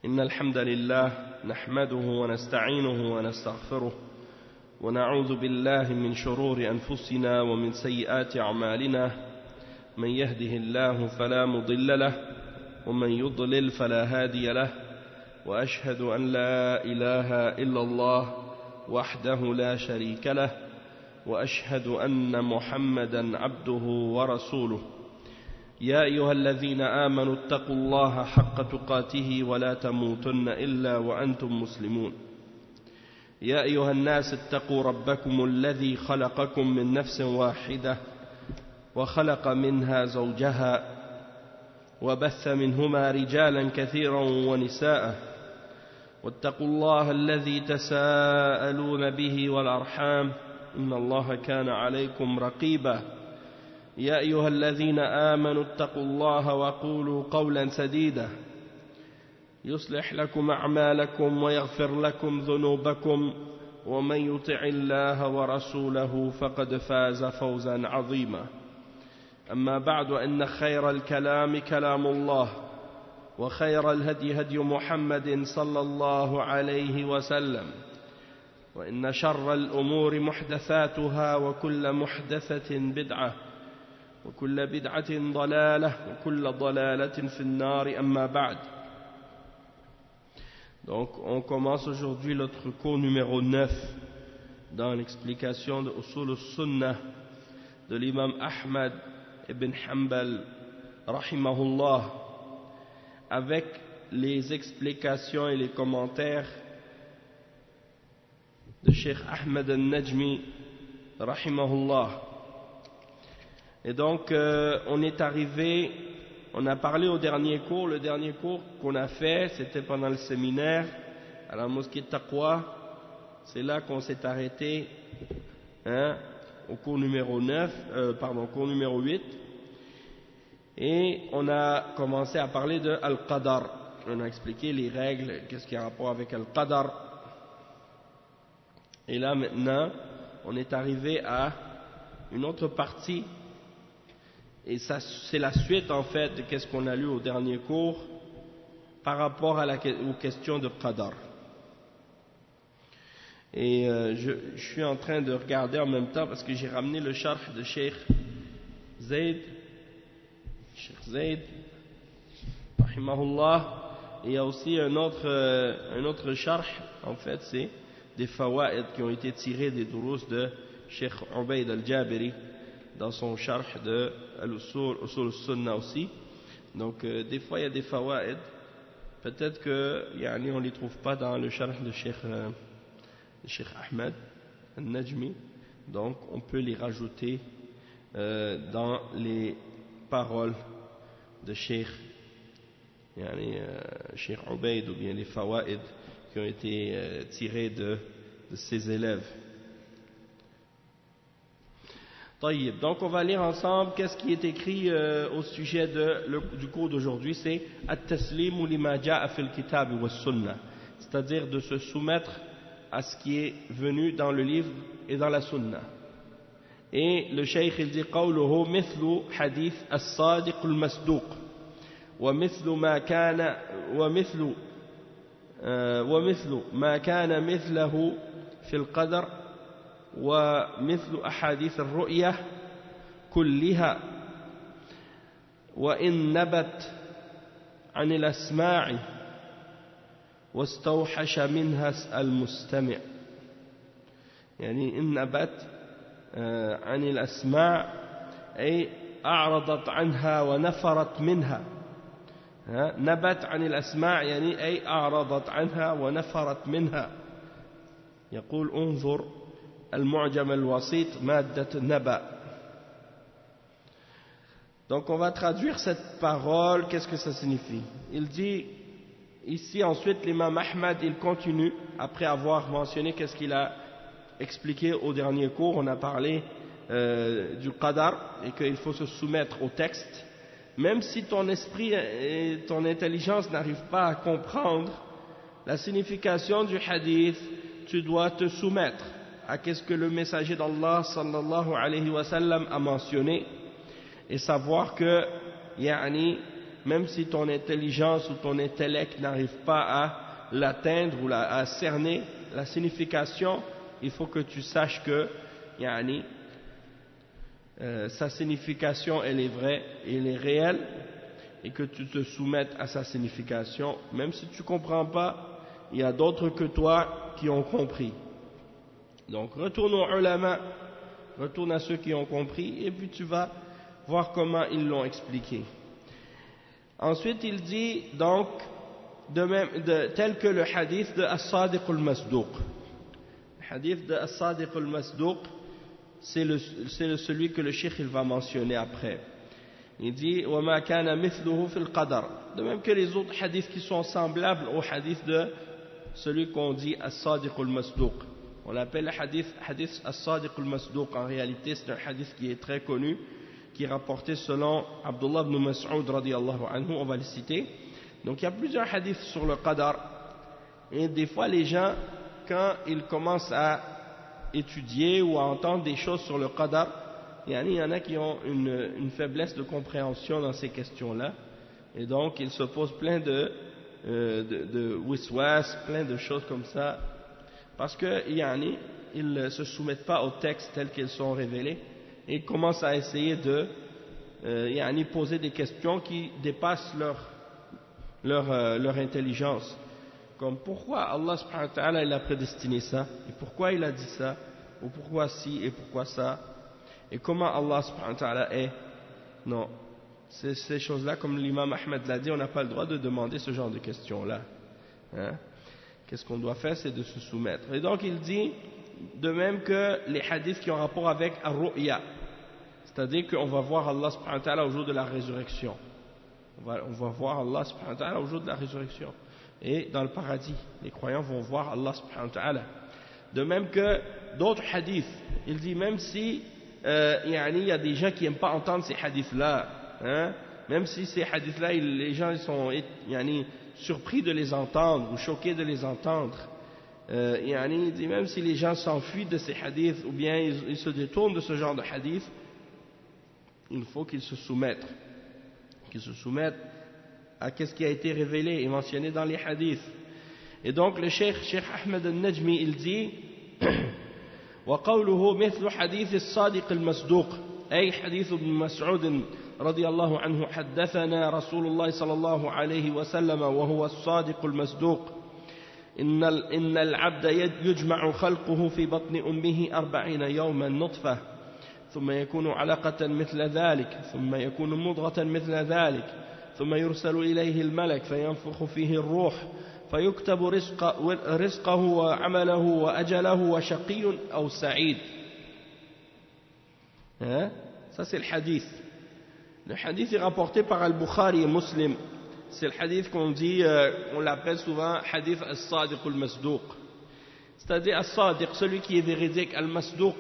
إن الحمد لله نحمده ونستعينه ونستغفره ونعوذ بالله من شرور أنفسنا ومن سيئات أعمالنا من يهده الله فلا مضل له ومن يضلل فلا هادي له وأشهد أن لا إله إلا الله وحده لا شريك له وأشهد أن محمدا عبده ورسوله يا أيها الذين آمنوا اتقوا الله حق تقاته ولا تموتن إلا وأنتم مسلمون يا أيها الناس اتقوا ربكم الذي خلقكم من نفس واحدة وخلق منها زوجها وبث منهما رجالا كثيرا ونساء واتقوا الله الذي تساءلون به والأرحام إن الله كان عليكم رقيبا يا أيها الذين آمنوا اتقوا الله وقولوا قولا سديدا يصلح لكم أعمالكم ويغفر لكم ذنوبكم ومن يطع الله ورسوله فقد فاز فوزا عظيما أما بعد إن خير الكلام كلام الله وخير الهدي هدي محمد صلى الله عليه وسلم وإن شر الأمور محدثاتها وكل محدثة بدعة وكل بدعة ضلالة وكل ضلالة في النار أما بعد. Donc on commence aujourd'hui notre cours numéro 9 dans l'explication de Usul al-Sunnah de l'imam Ahmad ibn Hanbal rahimahullah avec les explications et les commentaires de Cheikh Ahmed al-Najmi rahimahullah. Et donc on est arrivé, on a parlé au dernier cours, le dernier cours qu'on a fait c'était pendant le séminaire à la mosquée de Taqwa, c'est là qu'on s'est arrêté au cours numéro 8, et on a commencé à parler de Al-Qadar, on a expliqué les règles, qu'est-ce qui a rapport avec Al-Qadar, et là maintenant on est arrivé à une autre partie. Et ça, c'est la suite en fait de ce qu'on a lu au dernier cours par rapport aux questions de Qadar. Et je suis en train de regarder en même temps parce que j'ai ramené le sharh de Cheikh Zayd, rahimahullah. Et il y a aussi un autre sharh, en fait, c'est des fawaid qui ont été tirés des durus de Cheikh Ubayd al-Jabiri dans son sharh de Al-Usul al-Sunnah aussi. Donc des fois il y a des fawaid, peut-être que on ne les trouve pas dans le sharh de Cheikh Ahmed al-Najmi, donc on peut les rajouter dans les paroles de Cheikh Cheikh Ubayd, ou bien les fawaid qui ont été tirés de ses élèves. Donc on va lire ensemble qu'est-ce qui est écrit au sujet du cours d'aujourd'hui, c'est At-taslimu lima ja'a fil kitab wa sunnah, c'est-à-dire de se soumettre à ce qui est venu dans le livre et dans la sunna. Et le cheikh il dit qawluhu mithlu hadith as-sadiq al-masduq wa mithlu ma kana wa mithlu ma kana mithlahu fil qadar ومثل أحاديث الرؤية كلها وإن نبت عن الأسماع واستوحش منها المستمع، يعني إن نبت عن الأسماع أي أعرضت عنها ونفرت منها، نبت عن الأسماع يعني أي أعرضت عنها ونفرت منها. يقول انظر المعجم الوسيط مادة نبأ. Donc on va traduire cette parole, qu'est-ce que ça signifie? Il dit ici ensuite l'imam Ahmad il continue après avoir mentionné qu'est-ce qu'il a expliqué au dernier cours. On a parlé du qadar et qu'il faut se soumettre au texte, même si ton esprit et ton intelligence n'arrivent pas à comprendre la signification du hadith, tu dois te soumettre à qu'est-ce que le messager d'Allah sallallahu alayhi wa sallam a mentionné, et savoir que même si ton intelligence ou ton intellect n'arrive pas à l'atteindre ou à cerner la signification, il faut que tu saches que yani, sa signification elle est vraie, elle est réelle, et que tu te soumettes à sa signification, même si tu ne comprends pas, il y a d'autres que toi qui ont compris. Donc retourne aux ulama, retourne à ceux qui ont compris, et puis tu vas voir comment ils l'ont expliqué. Ensuite il dit donc tel que le hadith de As-Sadiq al-Masduq. Le hadith de As-Sadiq al-Masduq, c'est celui que le cheikh il va mentionner après. Il dit وَمَا كَانَ مِثْلُهُ فِي الْقَدَرِ. De même que les autres hadiths qui sont semblables au hadith de celui qu'on dit As-Sadiq al-Masduq. On l'appelle le hadith As-Sadiq al-Masduq. En réalité c'est un hadith qui est très connu, qui est rapporté selon Abdullah ibn Mas'ud radiyallahu anhu, on va le citer. Donc il y a plusieurs hadiths sur le qadar, et des fois les gens, quand ils commencent à étudier ou à entendre des choses sur le qadar, il y en a qui ont une faiblesse de compréhension dans ces questions-là, et donc ils se posent plein de wiswas, plein de choses comme ça, parce qu'ils ne se soumettent pas aux textes tels qu'ils sont révélés, et ils commencent à essayer de poser des questions qui dépassent leur intelligence, comme pourquoi Allah subhanahu wa ta'ala il a prédestiné ça, et pourquoi il a dit ça, ou pourquoi ci et pourquoi ça, et comment Allah subhanahu wa ta'ala est. Non, ces choses-là, comme l'imam Ahmed l'a dit, on n'a pas le droit de demander ce genre de questions-là, hein? Qu'est-ce qu'on doit faire, c'est de se soumettre. Et donc il dit, de même que les hadiths qui ont rapport avec ar-ru'ya, c'est-à-dire qu'on va voir Allah subhanahu wa ta'ala au jour de la résurrection. On va voir Allah subhanahu wa ta'ala au jour de la résurrection. Et dans le paradis, les croyants vont voir Allah subhanahu wa ta'ala. De même que d'autres hadiths, il dit même si il y a des gens qui n'aiment pas entendre ces hadiths-là, hein, même si ces hadiths-là, les gens ils sont surpris de les entendre ou choqués de les entendre, il dit même si les gens s'enfuient de ces hadiths ou bien ils se détournent de ce genre de hadiths, il faut qu'ils se soumettent à ce qui a été révélé et mentionné dans les hadiths. Et donc le cheikh Ahmed al-Najmi il dit وقوله مثل حديث الصادق المصدوق أي حديث ابن مسعود رضي الله عنه حدثنا رسول الله صلى الله عليه وسلم وهو الصادق المصدوق إن العبد يجمع خلقه في بطن أمه 40 يوما نطفة ثم يكون علقة مثل ذلك ثم يكون مضغة مثل ذلك ثم يرسل إليه الملك فينفخ فيه الروح فيكتب رزقه وعمله وأجله وشقي أو سعيد. Ça c'est le hadith. Le hadith est rapporté par Al-Bukhari et Muslim. C'est le hadith qu'on dit, on l'appelle souvent hadith As-Sadiq al-Masduq. C'est-à-dire As-Sadiq, celui qui est véridique, Al-Masduq,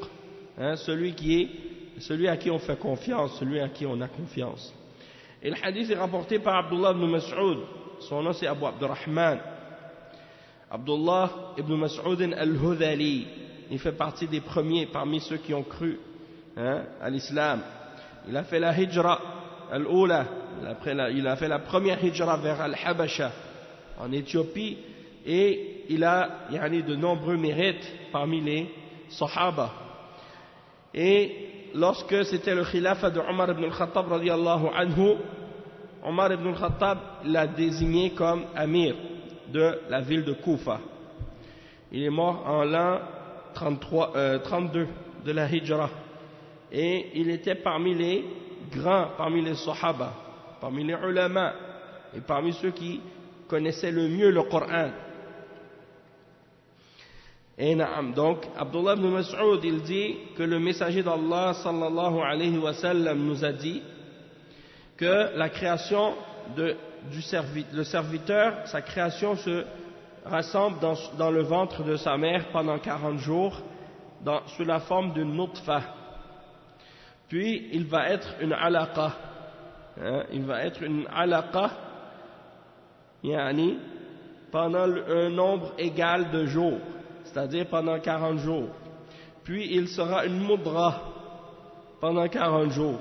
celui à qui on fait confiance, celui à qui on a confiance. Et le hadith est rapporté par Abdullah ibn Mas'ud. Son nom c'est Abu Abdurrahman. Abdullah ibn Mas'ud al-Hudhali. Il fait partie des premiers parmi ceux qui ont cru à l'islam. Il a fait la hijra al-Oula. Il a fait la première hijra vers Al-Habasha en Éthiopie. Et il a de nombreux mérites parmi les Sahaba. Et lorsque c'était le khilafa de Omar ibn al-Khattab radiyallahu anhu, Omar ibn al-Khattab l'a désigné comme amir de la ville de Koufa. Il est mort en l'an 32 de la Hijra. Et il était parmi les grands, parmi les Sahaba, parmi les ulama, et parmi ceux qui connaissaient le mieux le Coran. Et donc, Abdullah ibn Mas'ud, il dit que le messager d'Allah sallallahu alayhi wa sallam nous a dit que la création le serviteur, sa création se rassemble dans le ventre de sa mère pendant 40 jours sous la forme d'une nutfa. Puis il va être une alaqa. Il va être une alaqa pendant un nombre égal de jours, c'est-à-dire pendant 40 jours. Puis il sera une mudra pendant 40 jours.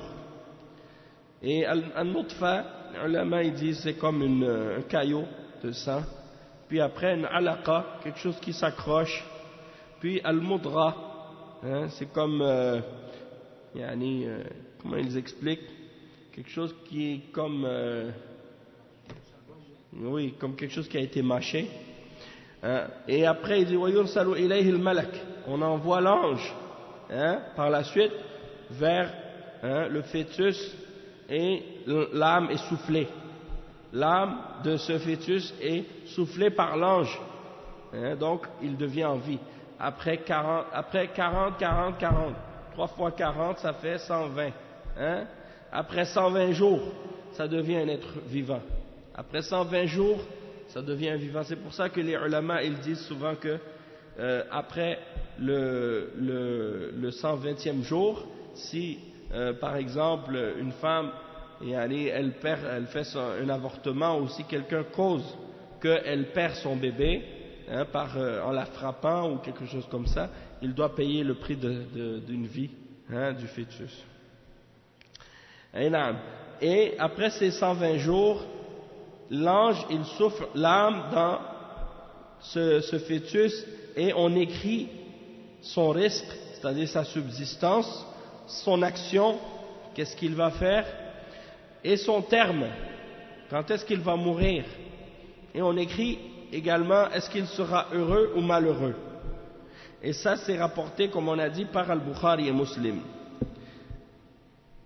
Et al-nutfa, les ulama ils disent c'est comme un caillot de sang, puis après une alaqa, quelque chose qui s'accroche, puis al-mudra, hein, c'est comme comment ils expliquent, quelque chose qui est comme oui, comme quelque chose qui a été mâché, hein, et après il dit wa yursalu ilayhi al-malak, on envoie l'ange, hein, par la suite vers, hein, le fœtus, et l'âme est soufflée. L'âme de ce fœtus est soufflée par l'ange, hein, donc il devient en vie. Après 40, 3 fois 40, ça fait 120. Hein? Après 120 jours, ça devient un être vivant. Après 120 jours, ça devient un vivant. C'est pour ça que les ulama, ils disent souvent que après le 120e jour, si par exemple une femme elle fait un avortement, ou si quelqu'un cause qu'elle perd son bébé, hein, en la frappant ou quelque chose comme ça, il doit payer le prix d'une vie, hein, du fœtus. Et après ces 120 jours, l'ange il souffle l'âme dans ce fœtus, et on écrit son risque, c'est-à-dire sa subsistance, son action, qu'est-ce qu'il va faire, et son terme, quand est-ce qu'il va mourir, et on écrit également est-ce qu'il sera heureux ou malheureux. Et ça c'est rapporté, comme on a dit, par Al-Bukhari et Muslim.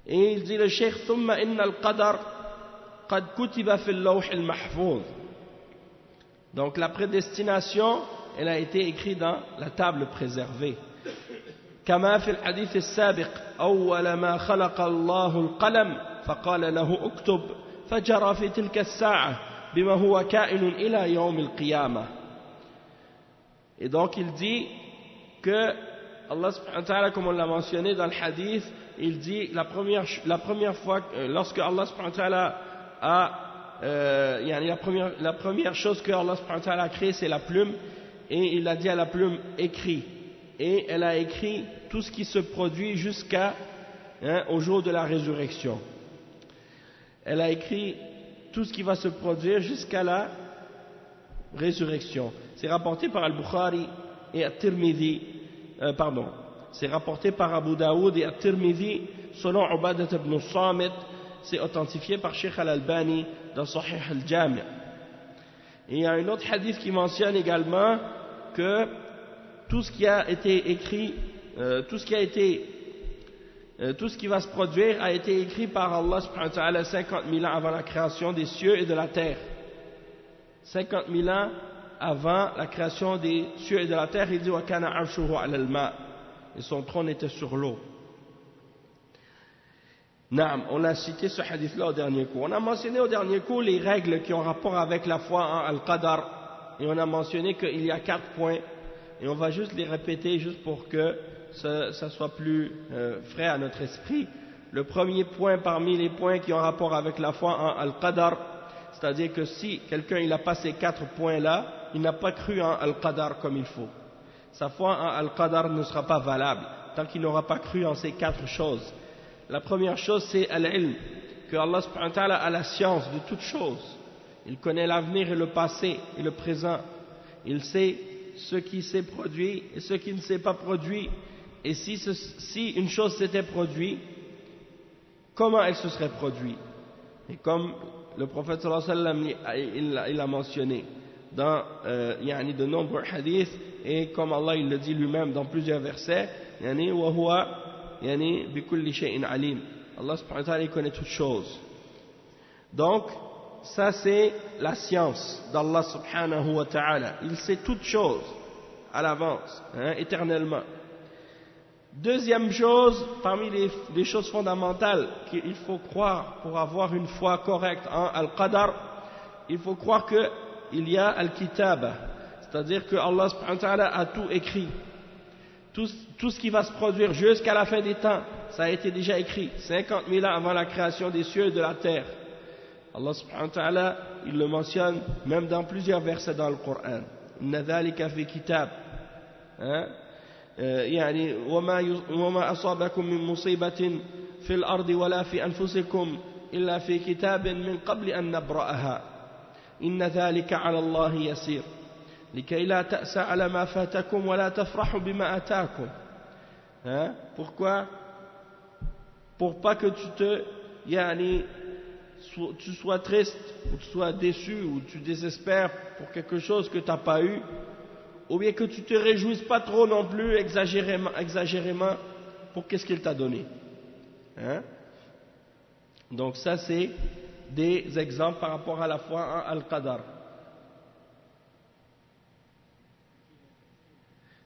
Et il dit le cheikh ثم إن القدر قد كتب في اللوح المحفوظ. Donc la prédestination, elle a été écrite dans la table préservée. كما في الحديث السابق أول ما خلق الله القلم فقال له اكتب فجرى في تلك الساعة بما هو كائن إلى يوم القيامة. Et donc il dit que Allah subhanahu wa ta'ala, comme on l'a mentionné dans le hadith, il dit la première fois, lorsque Allah subhanahu wa ta'ala la première chose que Allah subhanahu wa ta'ala a créée, c'est la plume, et il a dit à la plume écris, et elle a écrit tout ce qui se produit jusqu'à au jour de la résurrection. Elle a écrit tout ce qui va se produire jusqu'à la résurrection. C'est rapporté par Al-Bukhari et At-Tirmidhi, c'est rapporté par Abu Daoud et At-Tirmidhi selon Ubadah ibn Samit, c'est authentifié par Sheikh Al-Albani dans Sahih Al-Jami'. Et il y a un autre hadith qui mentionne également que tout ce qui a été écrit, tout ce qui va se produire a été écrit par Allah subhanahu wa ta'ala 50 000 ans avant la création des cieux et de la terre. 50 000 ans avant la création des cieux et de la terre, il dit wa kana arshuhu 'ala al-ma', et son trône était sur l'eau. Naam, on a cité ce hadith-là au dernier coup. On a mentionné au dernier coup les règles qui ont rapport avec la foi en Al-Qadar, et on a mentionné qu'il y a 4 points, et on va juste les répéter juste pour que ça soit plus frais à notre esprit. Le premier point parmi les points qui ont rapport avec la foi en Al-Qadar, c'est-à-dire que si quelqu'un il a pas ces 4 points-là, il n'a pas cru en Al-Qadar comme il faut. Sa foi en Al-Qadar ne sera pas valable tant qu'il n'aura pas cru en ces 4 choses. La première chose, c'est Al-Ilm, que Allah subhanahu wa ta'ala a la science de toutes choses. Il connaît l'avenir et le passé et le présent. Il sait ce qui s'est produit et ce qui ne s'est pas produit. Et si une chose s'était produite, comment elle se serait produite? Et comme le prophète sallallahu alayhi wa sallam il a mentionné dans de nombreux hadiths, et comme Allah il le dit lui-même dans plusieurs versets, wa huwa bikulli shay'in alim. Allah subhanahu wa ta'ala il connaît toutes choses. Donc ça c'est la science d'Allah subhanahu wa ta'ala. Il sait toutes choses à l'avance, éternellement. Deuxième chose, parmi les choses fondamentales qu'il faut croire pour avoir une foi correcte en Al-Qadar, il faut croire qu'il y a Al-Kitaba, c'est-à-dire que Allah subhanahu wa ta'ala a tout écrit. Tout ce qui va se produire jusqu'à la fin des temps, ça a été déjà écrit, 50 000 ans avant la création des cieux et de la terre. Allah subhanahu wa ta'ala, il le mentionne même dans plusieurs versets dans le Coran. Inna dhalika fi kitab. وما أصابكم من مصيبة في الأرض ولا في أنفسكم إلا في كتاب من قبل أن نبرأها إن ذلك على الله يسير لكي لا تأسى على ما فاتكم ولا تفرحوا بما أتاكم. Hein? Pourquoi? Pour pas que tu sois triste, ou tu sois déçu, ou tu désespères pour quelque chose que tu n'as pas eu, ou bien que tu te réjouisses pas trop non plus exagérément pour qu'est-ce qu'il t'a donné. Hein? Donc ça c'est des exemples par rapport à la foi en Al-Qadar.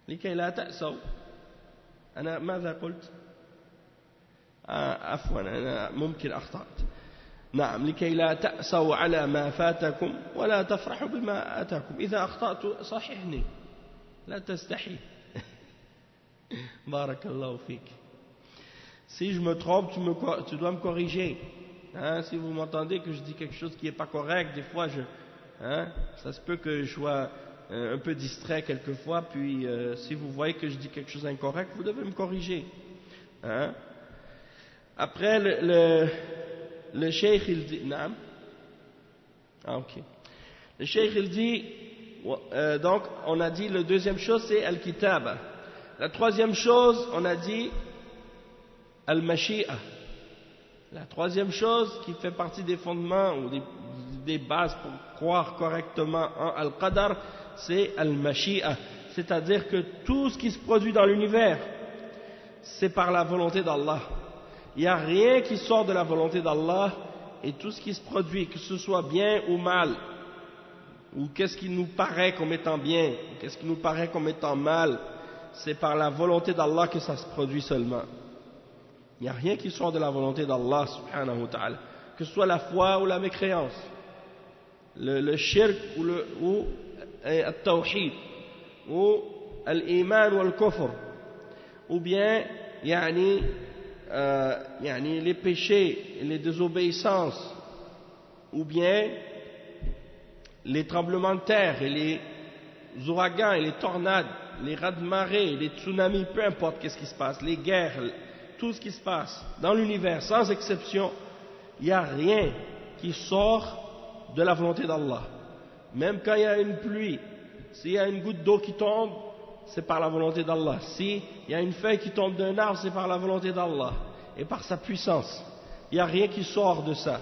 لكي لا تأسوا أنا ماذا قلت؟ عفوا أنا ممكن أخطأت. نعم لكي لا تأسوا على ما فاتكم ولا تفرحوا بما آتاكم. إذا أخطأت صححني لا تستحي. بارك الله فيك. Si je me trompe, tu dois me corriger. Hein, si vous m'entendez que je dis quelque chose qui n'est pas correct, des fois ça se peut que je sois un peu distrait quelquefois, puis si vous voyez que je dis quelque chose d'incorrect, vous devez me corriger. Hein? Après, le cheikh il dit, naam. Ah, ok. Le cheikh il dit, donc on a dit, la deuxième chose c'est al-kitab. La troisième chose, on a dit al-mashi'a. La troisième chose qui fait partie des fondements ou des bases pour croire correctement en al-qadar, c'est al-mashi'a. C'est-à-dire que tout ce qui se produit dans l'univers, c'est par la volonté d'Allah. Il n'y a rien qui sort de la volonté d'Allah, et tout ce qui se produit, que ce soit bien ou mal, ou qu'est-ce qui nous paraît comme étant bien, ou qu'est-ce qui nous paraît comme étant mal, c'est par la volonté d'Allah que ça se produit seulement. Il n'y a rien qui sort de la volonté d'Allah subhanahu wa ta'ala, que ce soit la foi ou la mécréance, le shirk ou al-tawhid, ou al-iman ou al-kufr, ou bien les péchés et les désobéissances, ou bien les tremblements de terre et les ouragans et les tornades, les raz-de-marée, les tsunamis, peu importe qu'est-ce qui se passe, les guerres, tout ce qui se passe dans l'univers, sans exception, il n'y a rien qui sort de la volonté d'Allah. Même quand il y a une pluie, s'il y a une goutte d'eau qui tombe, c'est par la volonté d'Allah. S'il y a une feuille qui tombe d'un arbre, c'est par la volonté d'Allah et par sa puissance. Il n'y a rien qui sort de ça.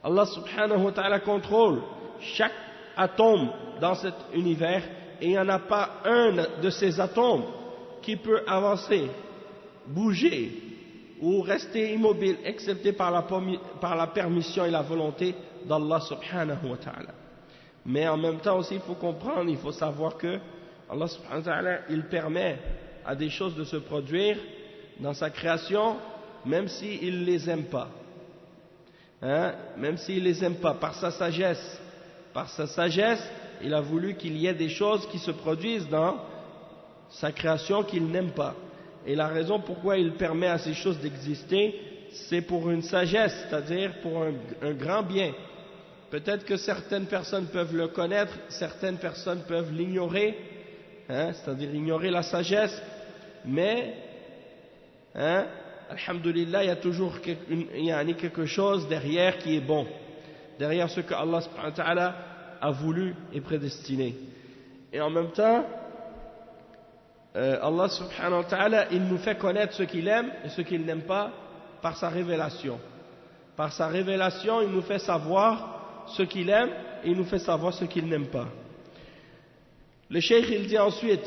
Allah subhanahu wa ta'ala contrôle chaque atome dans cet univers, et il n'y en a pas un de ces atomes qui peut avancer, bouger ou rester immobile, excepté par la permission et la volonté d'Allah subhanahu wa ta'ala. Mais en même temps aussi, il faut comprendre, il faut savoir que Allah subhanahu wa ta'ala, il permet à des choses de se produire dans sa création, même s'il ne les aime pas. Hein? Même s'il ne les aime pas, par sa sagesse. Par sa sagesse, il a voulu qu'il y ait des choses qui se produisent dans sa création qu'il n'aime pas. Et la raison pourquoi il permet à ces choses d'exister, c'est pour une sagesse, c'est-à-dire pour un grand bien. Peut-être que certaines personnes peuvent le connaître, certaines personnes peuvent l'ignorer, c'est-à-dire ignorer la sagesse, mais, alhamdulillah, il y a toujours quelque chose derrière qui est bon, derrière ce que Allah subhanahu wa ta'ala a voulu et prédestiné. Et en même temps, Allah subhanahu wa ta'ala, il nous fait connaître ce qu'il aime et ce qu'il n'aime pas par sa révélation. Par sa révélation, il nous fait savoir ce qu'il aime et il nous fait savoir ce qu'il n'aime pas. Le cheikh il dit ensuite,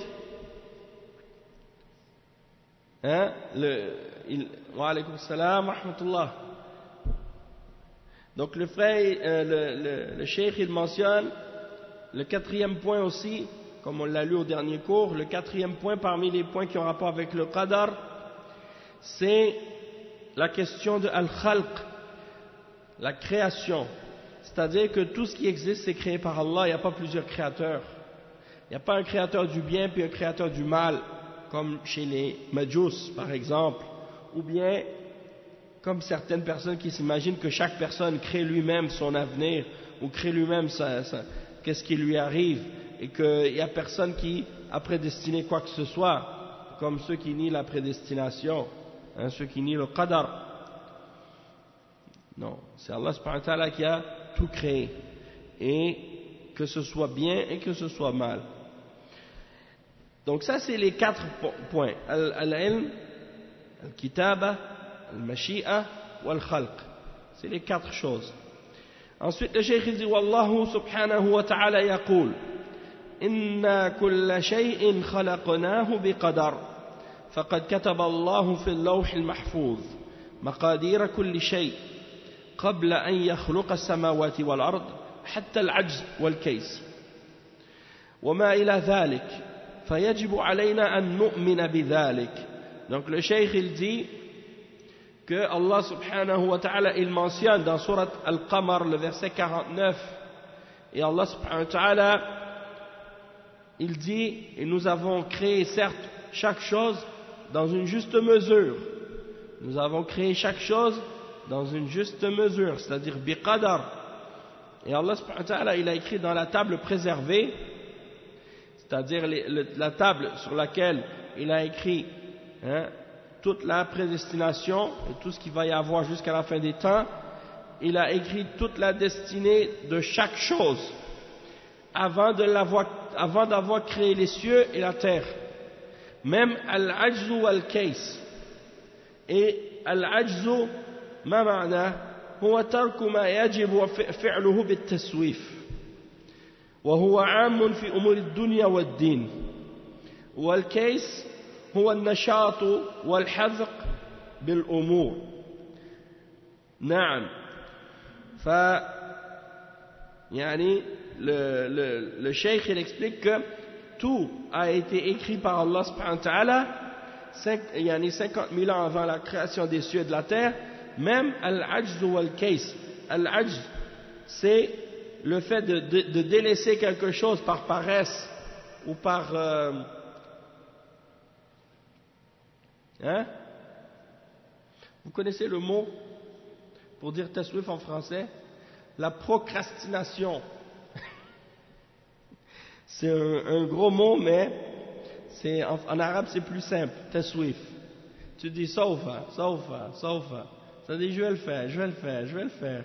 wa alaykum salam wa rahmatullah. Donc le frère, le cheikh il mentionne le quatrième point aussi, comme on l'a lu au dernier cours, le quatrième point parmi les points qui ont rapport avec le qadar, c'est la question de al-khalq, la création. C'est-à-dire que tout ce qui existe, c'est créé par Allah, il n'y a pas plusieurs créateurs. Il n'y a pas un créateur du bien puis un créateur du mal, comme chez les Majus par exemple, ou bien comme certaines personnes qui s'imaginent que chaque personne crée lui-même son avenir, ou crée lui-même qu'est-ce qui lui arrive, et qu'il n'y a personne qui a prédestiné quoi que ce soit, comme ceux qui nient la prédestination, ceux qui nient le qadar. Non, c'est Allah subhanahu wa ta'ala qui a tout créé, et que ce soit bien et que ce soit mal. Donc ça c'est les 4 points: al-ilm, al-kitaba, al-mashi'a, wal-khalq. C'est les 4 choses. Ensuite le cheikh dit: Wallahu subhanahu wa ta'ala yaqul inna kulla shay'in khalaqnahu biqadar faqad kataba Allahu fi al-lawh al-mahfuz maqadir kulli shay' qabla an yakhluqa as-samawati wal-ard hatta al-'ajz wal-kays wa ma ila dhalik fayajibu alayna an nu'mina bidhalik. Donc le cheikh il dit que Allah subhanahu wa ta'ala il mentionne dans sourate Al-Qamar le verset 49, et Allah subhanahu wa ta'ala il dit: et nous avons créé certes chaque chose dans une juste mesure, nous avons créé chaque chose dans une juste mesure, c'est-à-dire biqadar. Et Allah subhanahu wa ta'ala il a écrit dans la table préservée, c'est-à-dire la table sur laquelle il a écrit toute la prédestination et tout ce qu'il va y avoir jusqu'à la fin des temps. Il a écrit toute la destinée de chaque chose avant d'avoir créé les cieux et la terre. Même al-ajzu wal-kays. Et al-ajzu ma ma'na huwa tarku ma yajibu fi'luhu bit-taswif wa huwa 'amun fi umur ad-dunya wad-din. Wal-kays هو النشاط والحذق بالأمور. نعم. يعني le cheikh il explique que tout a été écrit par Allah subhanahu wa ta'ala 50 000 ans avant la création des cieux et de la terre. Même al-ajz wal-kays. Al-ajz c'est le fait de délaisser quelque chose par paresse ou par vous connaissez le mot pour dire taswif en français? La procrastination. C'est un gros mot, mais en arabe c'est plus simple. Taswif. Tu dis sawfa. Ça dit je vais le faire.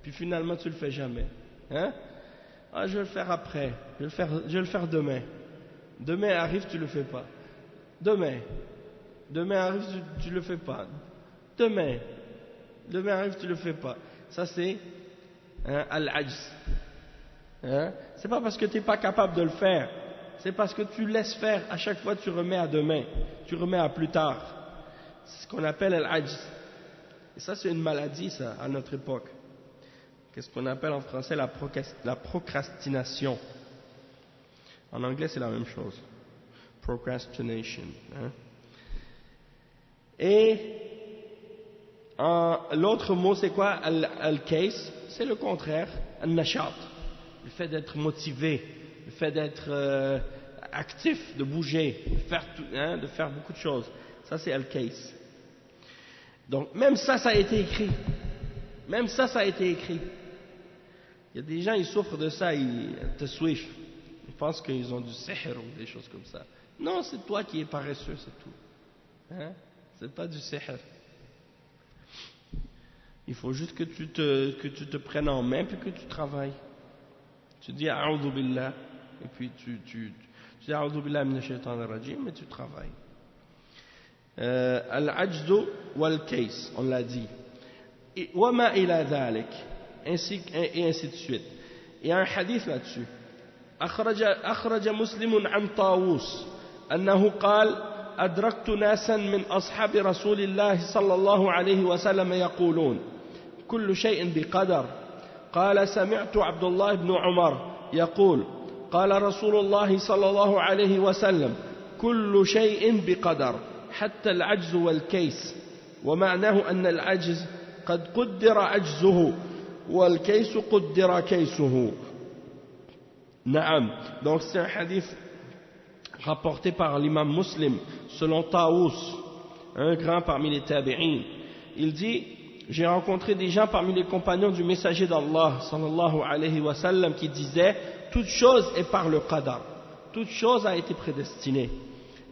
Puis finalement tu le fais jamais. Je vais le faire après. Je vais le faire demain. Demain arrive, tu le fais pas. Demain arrive, tu le fais pas. Demain arrive, tu le fais pas. Ça c'est al-ajz. C'est pas parce que tu n'es pas capable de le faire, c'est parce que tu laisses faire. À chaque fois tu remets à demain, tu remets à plus tard. C'est ce qu'on appelle al-ajz. Et ça c'est une maladie, ça, à notre époque. Qu'est-ce qu'on appelle en français la procrastination. En anglais c'est la même chose. Procrastination. Et l'autre mot c'est quoi? Al-kays, c'est le contraire. Al-nashat, le fait d'être motivé, le fait d'être actif, de bouger, de faire beaucoup de choses. Ça c'est al-kays. Donc même ça a été écrit. Il y a des gens ils souffrent de ça, ils taswif. Ils pensent qu'ils ont du sihr ou des choses comme ça. Non, c'est toi qui es paresseux, c'est tout. C'est pas du sihr. Il faut juste que tu te prennes en main puis que tu travailles. Tu dis a'udhu billah et puis tu dis a'udhu billah minash shaitanir rajim, mais tu travailles. Al-ajzu wal-kays, on l'a dit. Wa ma ila dhalik, ainsi de suite. Il y a un hadith là-dessus. أخرج مسلم عن طاووس أنه قال أدركت ناسا من أصحاب رسول الله صلى الله عليه وسلم يقولون كل شيء بقدر. قال سمعت عبد الله بن عمر يقول قال رسول الله صلى الله عليه وسلم كل شيء بقدر حتى العجز والكيس. ومعناه أن العجز قد قدر عجزه والكيس قدر كيسه. Naam. Donc c'est un hadith rapporté par l'imam Muslim selon Taous, un grand parmi les tabi'in. Il dit: j'ai rencontré des gens parmi les compagnons du messager d'Allah sallallahu alayhi wa sallam qui disaient toute chose est par le qadar, toute chose a été prédestinée.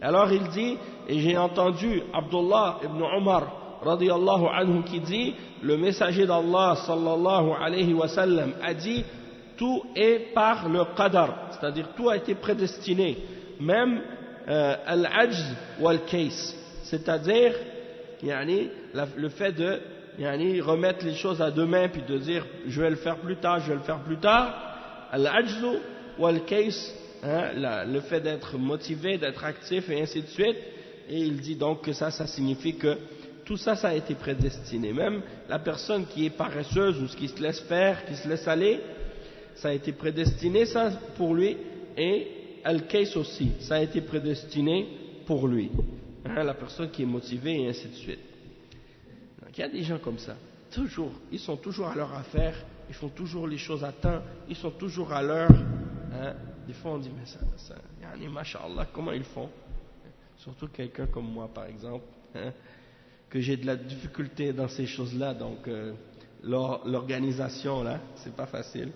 Alors il dit, et j'ai entendu Abdullah ibn Omar radiyallahu anhu qui dit, le messager d'Allah sallallahu alayhi wa sallam a dit, tout est par le qadar, c'est-à-dire tout a été prédestiné, même al-ajz wal-kays, c'est-à-dire le fait de remettre les choses à demain puis de dire je vais le faire plus tard, al-ajz wal-kays, le fait d'être motivé, d'être actif et ainsi de suite, et il dit donc que ça signifie que tout ça, ça a été prédestiné, même la personne qui est paresseuse ou qui se laisse faire, qui se laisse aller, ça a été prédestiné ça pour lui, et al-kays aussi, ça a été prédestiné pour lui, la personne qui est motivée et ainsi de suite. Donc il y a des gens comme ça, toujours, ils sont toujours à leur affaire, ils font toujours les choses à temps, ils sont toujours à l'heure, des fois on dit mais ça masha'Allah, comment ils font, surtout quelqu'un comme moi par exemple, que j'ai de la difficulté dans ces choses-là, donc l'organisation là, c'est pas facile.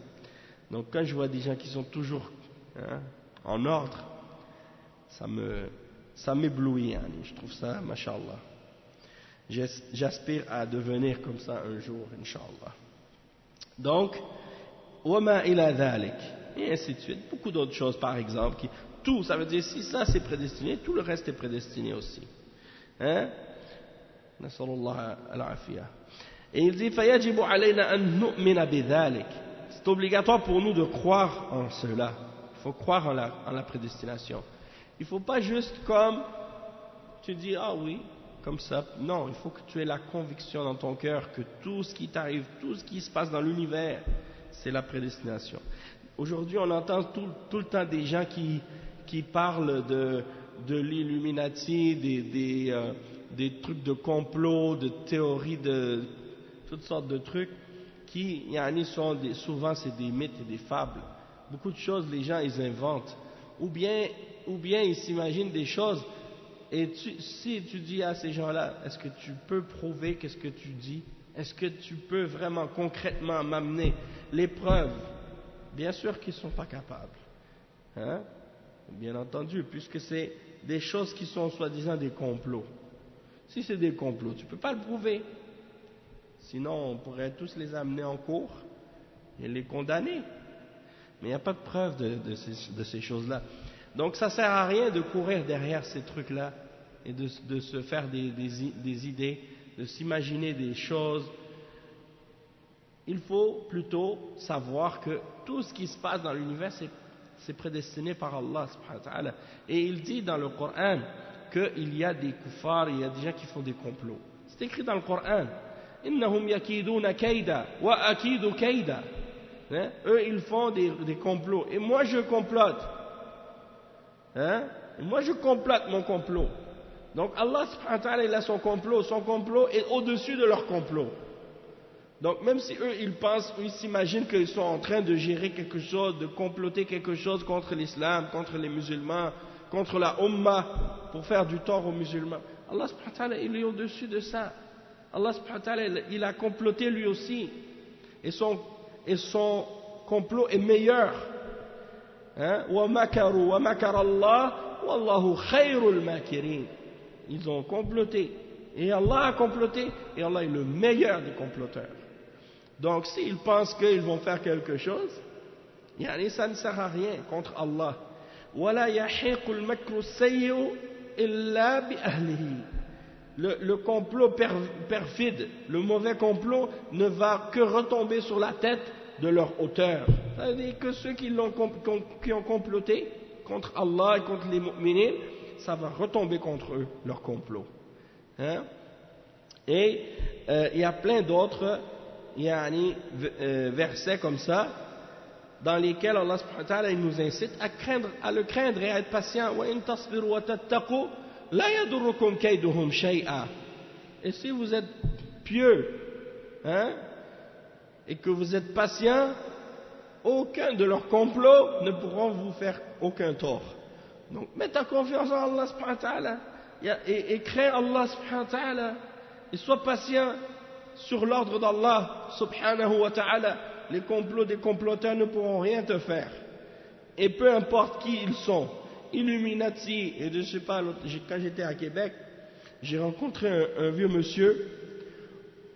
Donc quand je vois des gens qui sont toujours en ordre, ça m'éblouit, je trouve ça, masha'Allah. J'aspire à devenir comme ça un jour, incha'Allah. Donc, wama ila dhalik, et ainsi de suite, beaucoup d'autres choses par exemple, tout, ça veut dire si ça c'est prédestiné, tout le reste est prédestiné aussi. Nasallallahu al-afiyah. Et il dit, fayajibu alayna an nu'mina bidhalik. C'est obligatoire pour nous de croire en cela. Il faut croire en la prédestination. Il ne faut pas juste comme tu dis, ah oui, comme ça. Non, il faut que tu aies la conviction dans ton cœur que tout ce qui t'arrive, tout ce qui se passe dans l'univers, c'est la prédestination. Aujourd'hui, on entend tout le temps des gens qui parlent de l'Illuminati, des trucs de complot, de théories, de toutes sortes de trucs qui sont souvent c'est des mythes et des fables. Beaucoup de choses les gens ils inventent, ou bien ils s'imaginent des choses, et si tu dis à ces gens-là, est-ce que tu peux prouver qu'est-ce que tu dis, est-ce que tu peux vraiment concrètement m'amener les preuves? Bien sûr qu'ils ne sont pas capables, bien entendu, puisque c'est des choses qui sont soi-disant des complots. Si c'est des complots, tu ne peux pas le prouver. Sinon, on pourrait tous les amener en cour et les condamner. Mais il n'y a pas de preuve de ces choses-là. Donc ça ne sert à rien de courir derrière ces trucs-là et de se faire des idées, de s'imaginer des choses. Il faut plutôt savoir que tout ce qui se passe dans l'univers, c'est prédestiné par Allah subhanahu wa ta'ala. Et il dit dans le Coran qu'il y a des kuffars, il y a des gens qui font des complots. C'est écrit dans le Coran. Innahum yakiduna kaida wa akidu kaida. Eux ils font des complots et moi je complote. Moi je complote mon complot. Donc Allah subhanahu wa ta'ala il a son complot est au-dessus de leur complot. Donc même si eux ils pensent ou ils s'imaginent qu'ils sont en train de gérer quelque chose, de comploter quelque chose contre l'islam, contre les musulmans, contre la Ummah, pour faire du tort aux musulmans, Allah subhanahu wa ta'ala il est au-dessus de ça. Allah subhanahu wa ta'ala il a comploté lui aussi, et son complot est meilleur. Wa makaru wa makara Allah wallahu khayrul makirin. Ils ont comploté et Allah a comploté, et Allah est le meilleur des comploteurs. Donc s'ils pensent qu'ils vont faire quelque chose, ça ne sert à rien contre Allah. Wala yahiqul makru sayyi'u illa bi ahlihi. Le complot perfide, le mauvais complot ne va que retomber sur la tête de leur auteur. C'est-à-dire que ceux qui ont comploté contre Allah et contre les mu'minines, ça va retomber contre eux, leur complot. Et il y a plein d'autres versets comme ça, dans lesquels Allah subhanahu wa ta'ala il nous incite à le craindre et à être patient. Wa in tasbiru wa tattaqu la yadurrukum kayduhum shay'a. Et si vous êtes pieux, et que vous êtes patient, aucun de leurs complots ne pourront vous faire aucun tort. Donc mets ta confiance en Allah subhanahu wa ta'ala et crains Allah subhanahu wa ta'ala et sois patient sur l'ordre d'Allah subhanahu wa ta'ala. Les complots des comploteurs ne pourront rien te faire, et peu importe qui ils sont, Illuminati, et je sais pas, quand j'étais à Québec, j'ai rencontré un vieux monsieur,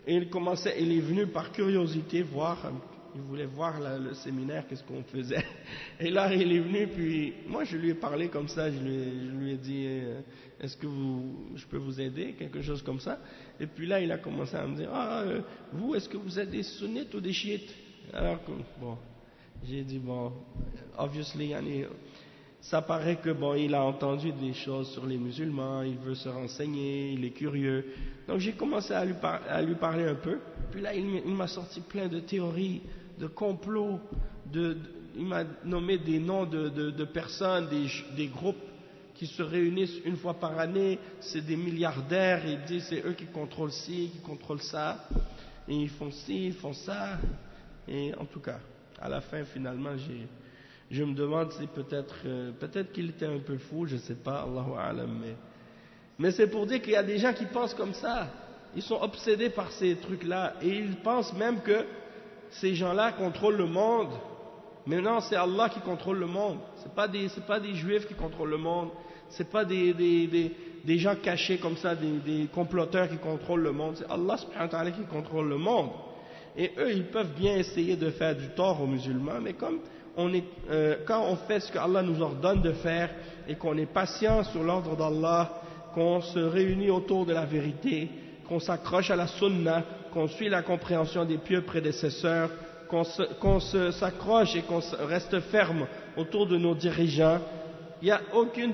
et il est venu par curiosité voir, il voulait voir le séminaire, qu'est-ce qu'on faisait. Et là, il est venu, puis moi, je lui ai parlé comme ça, je lui ai dit, est-ce que je peux vous aider, quelque chose comme ça. Et puis là, il a commencé à me dire, vous, est-ce que vous êtes des sunnites ou des chiites? Alors que, bon, j'ai dit, bon, obviously, ça paraît que, bon, il a entendu des choses sur les musulmans, il veut se renseigner, il est curieux. Donc j'ai commencé à lui parler un peu. Puis là, il m'a sorti plein de théories, de complots, il m'a nommé des noms de personnes, des groupes qui se réunissent une fois par année, c'est des milliardaires, et il dit c'est eux qui contrôlent ci, qui contrôlent ça, et ils font ci, ils font ça. Et en tout cas, à la fin, finalement, je me demande si peut-être qu'il était un peu fou, je ne sais pas, Allahu A'lam, mais c'est pour dire qu'il y a des gens qui pensent comme ça, ils sont obsédés par ces trucs-là, et ils pensent même que ces gens-là contrôlent le monde. Mais non, c'est Allah qui contrôle le monde, c'est pas des juifs qui contrôlent le monde, c'est pas des gens cachés comme ça, des comploteurs qui contrôlent le monde, c'est Allah subhanahu wa ta'ala qui contrôle le monde. Et eux, ils peuvent bien essayer de faire du tort aux musulmans, mais comme quand on fait ce que Allah nous ordonne de faire et qu'on est patient sur l'ordre d'Allah, qu'on se réunit autour de la vérité, qu'on s'accroche à la sunna, qu'on suit la compréhension des pieux prédécesseurs, qu'on s'accroche et qu'on reste ferme autour de nos dirigeants, il n'y a aucun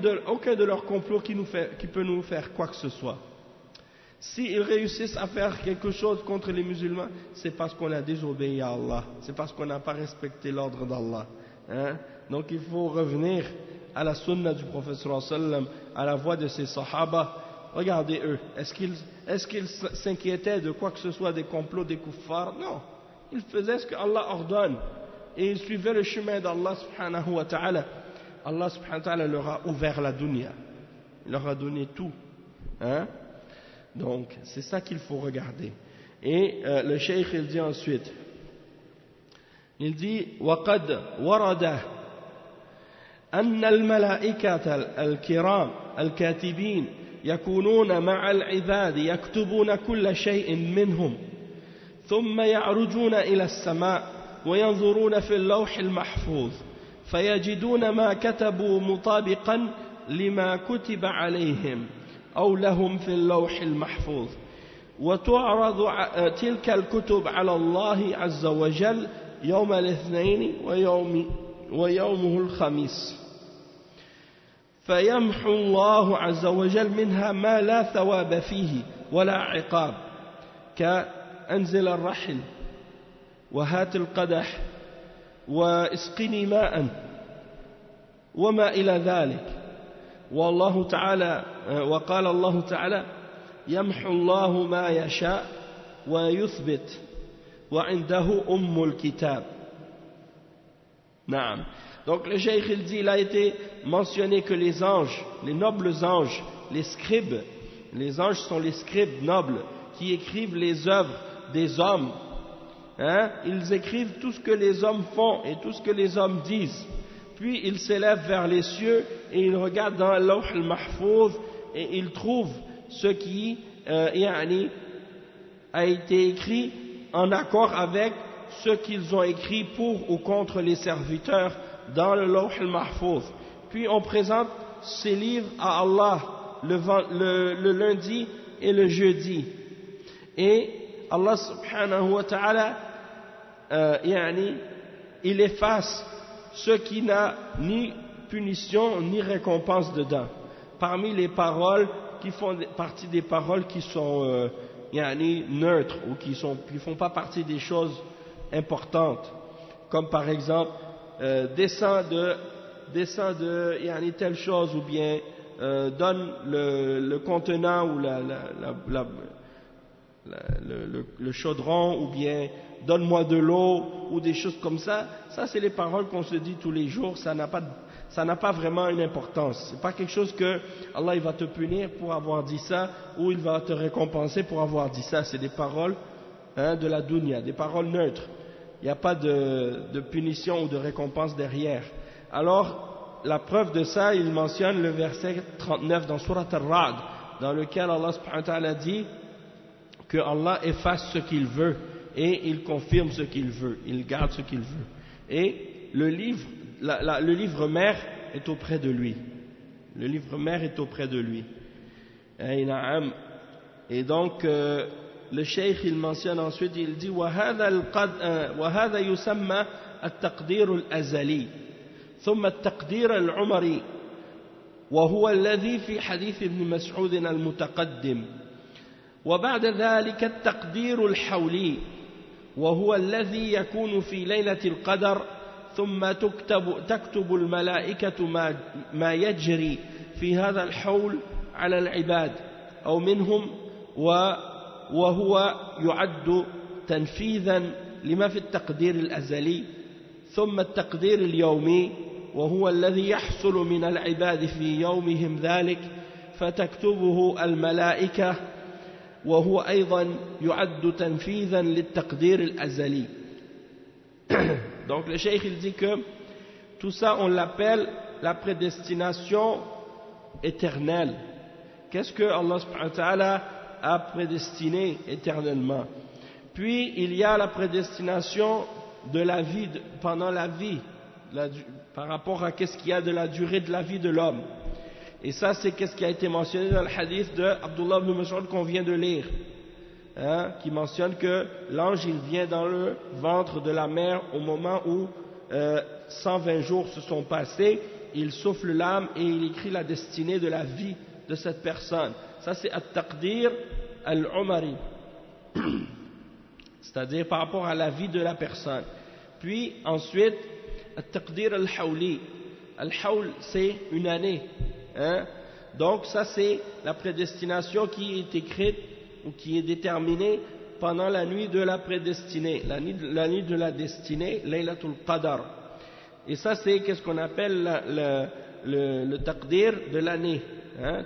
de leurs complots qui peut nous faire quoi que ce soit. S'ils réussissent à faire quelque chose contre les musulmans, c'est parce qu'on a désobéi à Allah, c'est parce qu'on n'a pas respecté l'ordre d'Allah. Donc il faut revenir à la sunna du prophète sallallahu alayhi wa sallam, à la voix de ses sahaba. Regardez eux, est-ce qu'ils s'inquiétaient de quoi que ce soit des complots des kuffars? Non, ils faisaient ce que Allah ordonne et ils suivaient le chemin d'Allah subhanahu wa ta'ala. Allah subhanahu wa ta'ala leur a ouvert la dunya, il leur a donné tout. Donc c'est ça qu'il faut regarder. Et le cheikh il dit ensuite, il dit وَقَدْ وَرَدَ أَنَّ الْمَلَائِكَةَ الْكِرَامَ الْكَاتِبِينَ يكونون مع العباد يكتبون كل شيء منهم ثم يعرجون إلى السماء وينظرون في اللوح المحفوظ فيجدون ما كتبوا مطابقا لما كتب عليهم أو لهم في اللوح المحفوظ وتعرض تلك الكتب على الله عز وجل يوم الاثنين ويومه الخميس فيمحو الله عز وجل منها ما لا ثواب فيه ولا عقاب كأنزل الرحل وهات القدح واسقني ماء وما إلى ذلك والله تعالى وقال الله تعالى يمحو الله ما يشاء ويثبت وعنده أم الكتاب. نعم. Donc le cheikh il dit, il a été mentionné que les anges, les nobles anges, les scribes, les anges sont les scribes nobles qui écrivent les œuvres des hommes. Ils écrivent tout ce que les hommes font et tout ce que les hommes disent. Puis ils s'élèvent vers les cieux et ils regardent dans l'Lawh al-Mahfouz et ils trouvent ce qui a été écrit en accord avec ce qu'ils ont écrit pour ou contre les serviteurs dans le Lawh al-Mahfouz. Puis on présente ces livres à Allah le lundi et le jeudi. Et Allah subhanahu wa ta'ala, il efface ce qui n'a ni punition ni récompense dedans. Parmi les paroles qui font partie des paroles qui sont neutres ou qui font pas partie des choses importantes, comme par exemple descends de telle chose, ou bien donne le contenant ou le chaudron, ou bien donne-moi de l'eau, ou des choses comme ça. Ça c'est les paroles qu'on se dit tous les jours, ça n'a pas vraiment une importance. C'est pas quelque chose que Allah il va te punir pour avoir dit ça, ou il va te récompenser pour avoir dit ça. C'est des paroles de la dunya, des paroles neutres. Il n'y a pas de punition ou de récompense derrière. Alors, la preuve de ça, il mentionne le verset 39 dans Surat Ar-Ra'd, dans lequel Allah subhanahu wa ta'ala dit que Allah efface ce qu'il veut et il confirme ce qu'il veut, il garde ce qu'il veut. Et le livre mère est auprès de lui. Le livre mère est auprès de lui. Et donc, le cheikh il mentionne ensuite, il dit وهذا يسمى التقدير الأزلي ثم التقدير العمري وهو الذي في حديث ابن مسعود المتقدم وبعد ذلك التقدير الحولي وهو الذي يكون في ليلة القدر ثم تكتب الملائكة ما يجري في هذا الحول على العباد أو منهم وهو يعد تنفيذا لما في التقدير الأزلي ثم التقدير اليومي وهو الذي يحصل من العباد في يومهم ذلك فتكتبه الملائكة وهو أيضا يعد تنفيذا للتقدير الأزلي. Donc le cheikh il dit que tout ça on l'appelle la prédestination éternelle. Qu'est-ce que Allah subhanahu wa ta'ala a prédestiné éternellement? Puis il y a la prédestination de la vie, pendant la vie, par rapport à qu'est-ce qu'il y a de la durée de la vie de l'homme. Et ça c'est qu'est-ce qui a été mentionné dans le hadith de Abdullah ibn Mas'ud qu'on vient de lire, qui mentionne que l'ange il vient dans le ventre de la mère au moment où 120 jours se sont passés, il souffle l'âme et il écrit la destinée de la vie de cette personne. Ça c'est at-taqdir al-umari, c'est-à-dire par rapport à la vie de la personne. Puis ensuite at-taqdir al-hawli, al-hawl c'est une année, donc ça c'est la prédestination qui est écrite ou qui est déterminée pendant la nuit de la prédestinée, la nuit de la destinée, Laylatul Qadr. Et ça c'est qu'est-ce qu'on appelle le taqdir de l'année,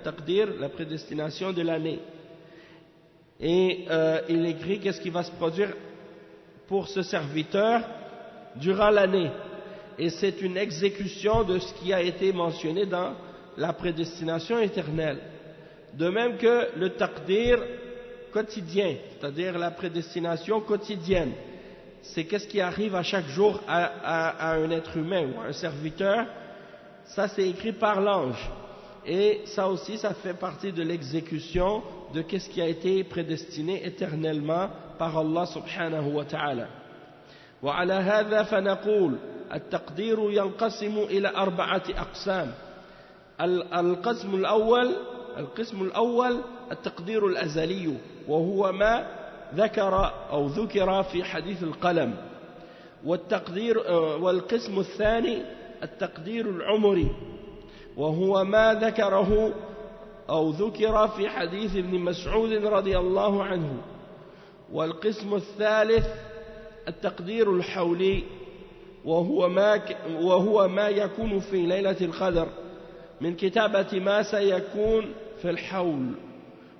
taqdir, la prédestination de l'année. Et il écrit qu'est-ce qui va se produire pour ce serviteur durant l'année. Et c'est une exécution de ce qui a été mentionné dans la prédestination éternelle. De même que le taqdir quotidien, c'est-à-dire la prédestination quotidienne, c'est qu'est-ce qui arrive à chaque jour à un être humain ou à un serviteur. Ça c'est écrit par l'ange. Et ça aussi, ça fait partie de l'exécution de qu'est-ce qui a été prédestiné éternellement par Allah subhanahu wa ta'ala. وعلى هذا فنقول التقدير ينقسم إلى 4 أقسام. القسم الأول التقدير الأزلي وهو ما ذكر في حديث القلم. والقسم الثاني التقدير العمري وهو ما ذكر في حديث ابن مسعود رضي الله عنه. والقسم الثالث التقدير الحولي وهو ما يكون في ليلة القدر من كتابة ما سيكون في الحول.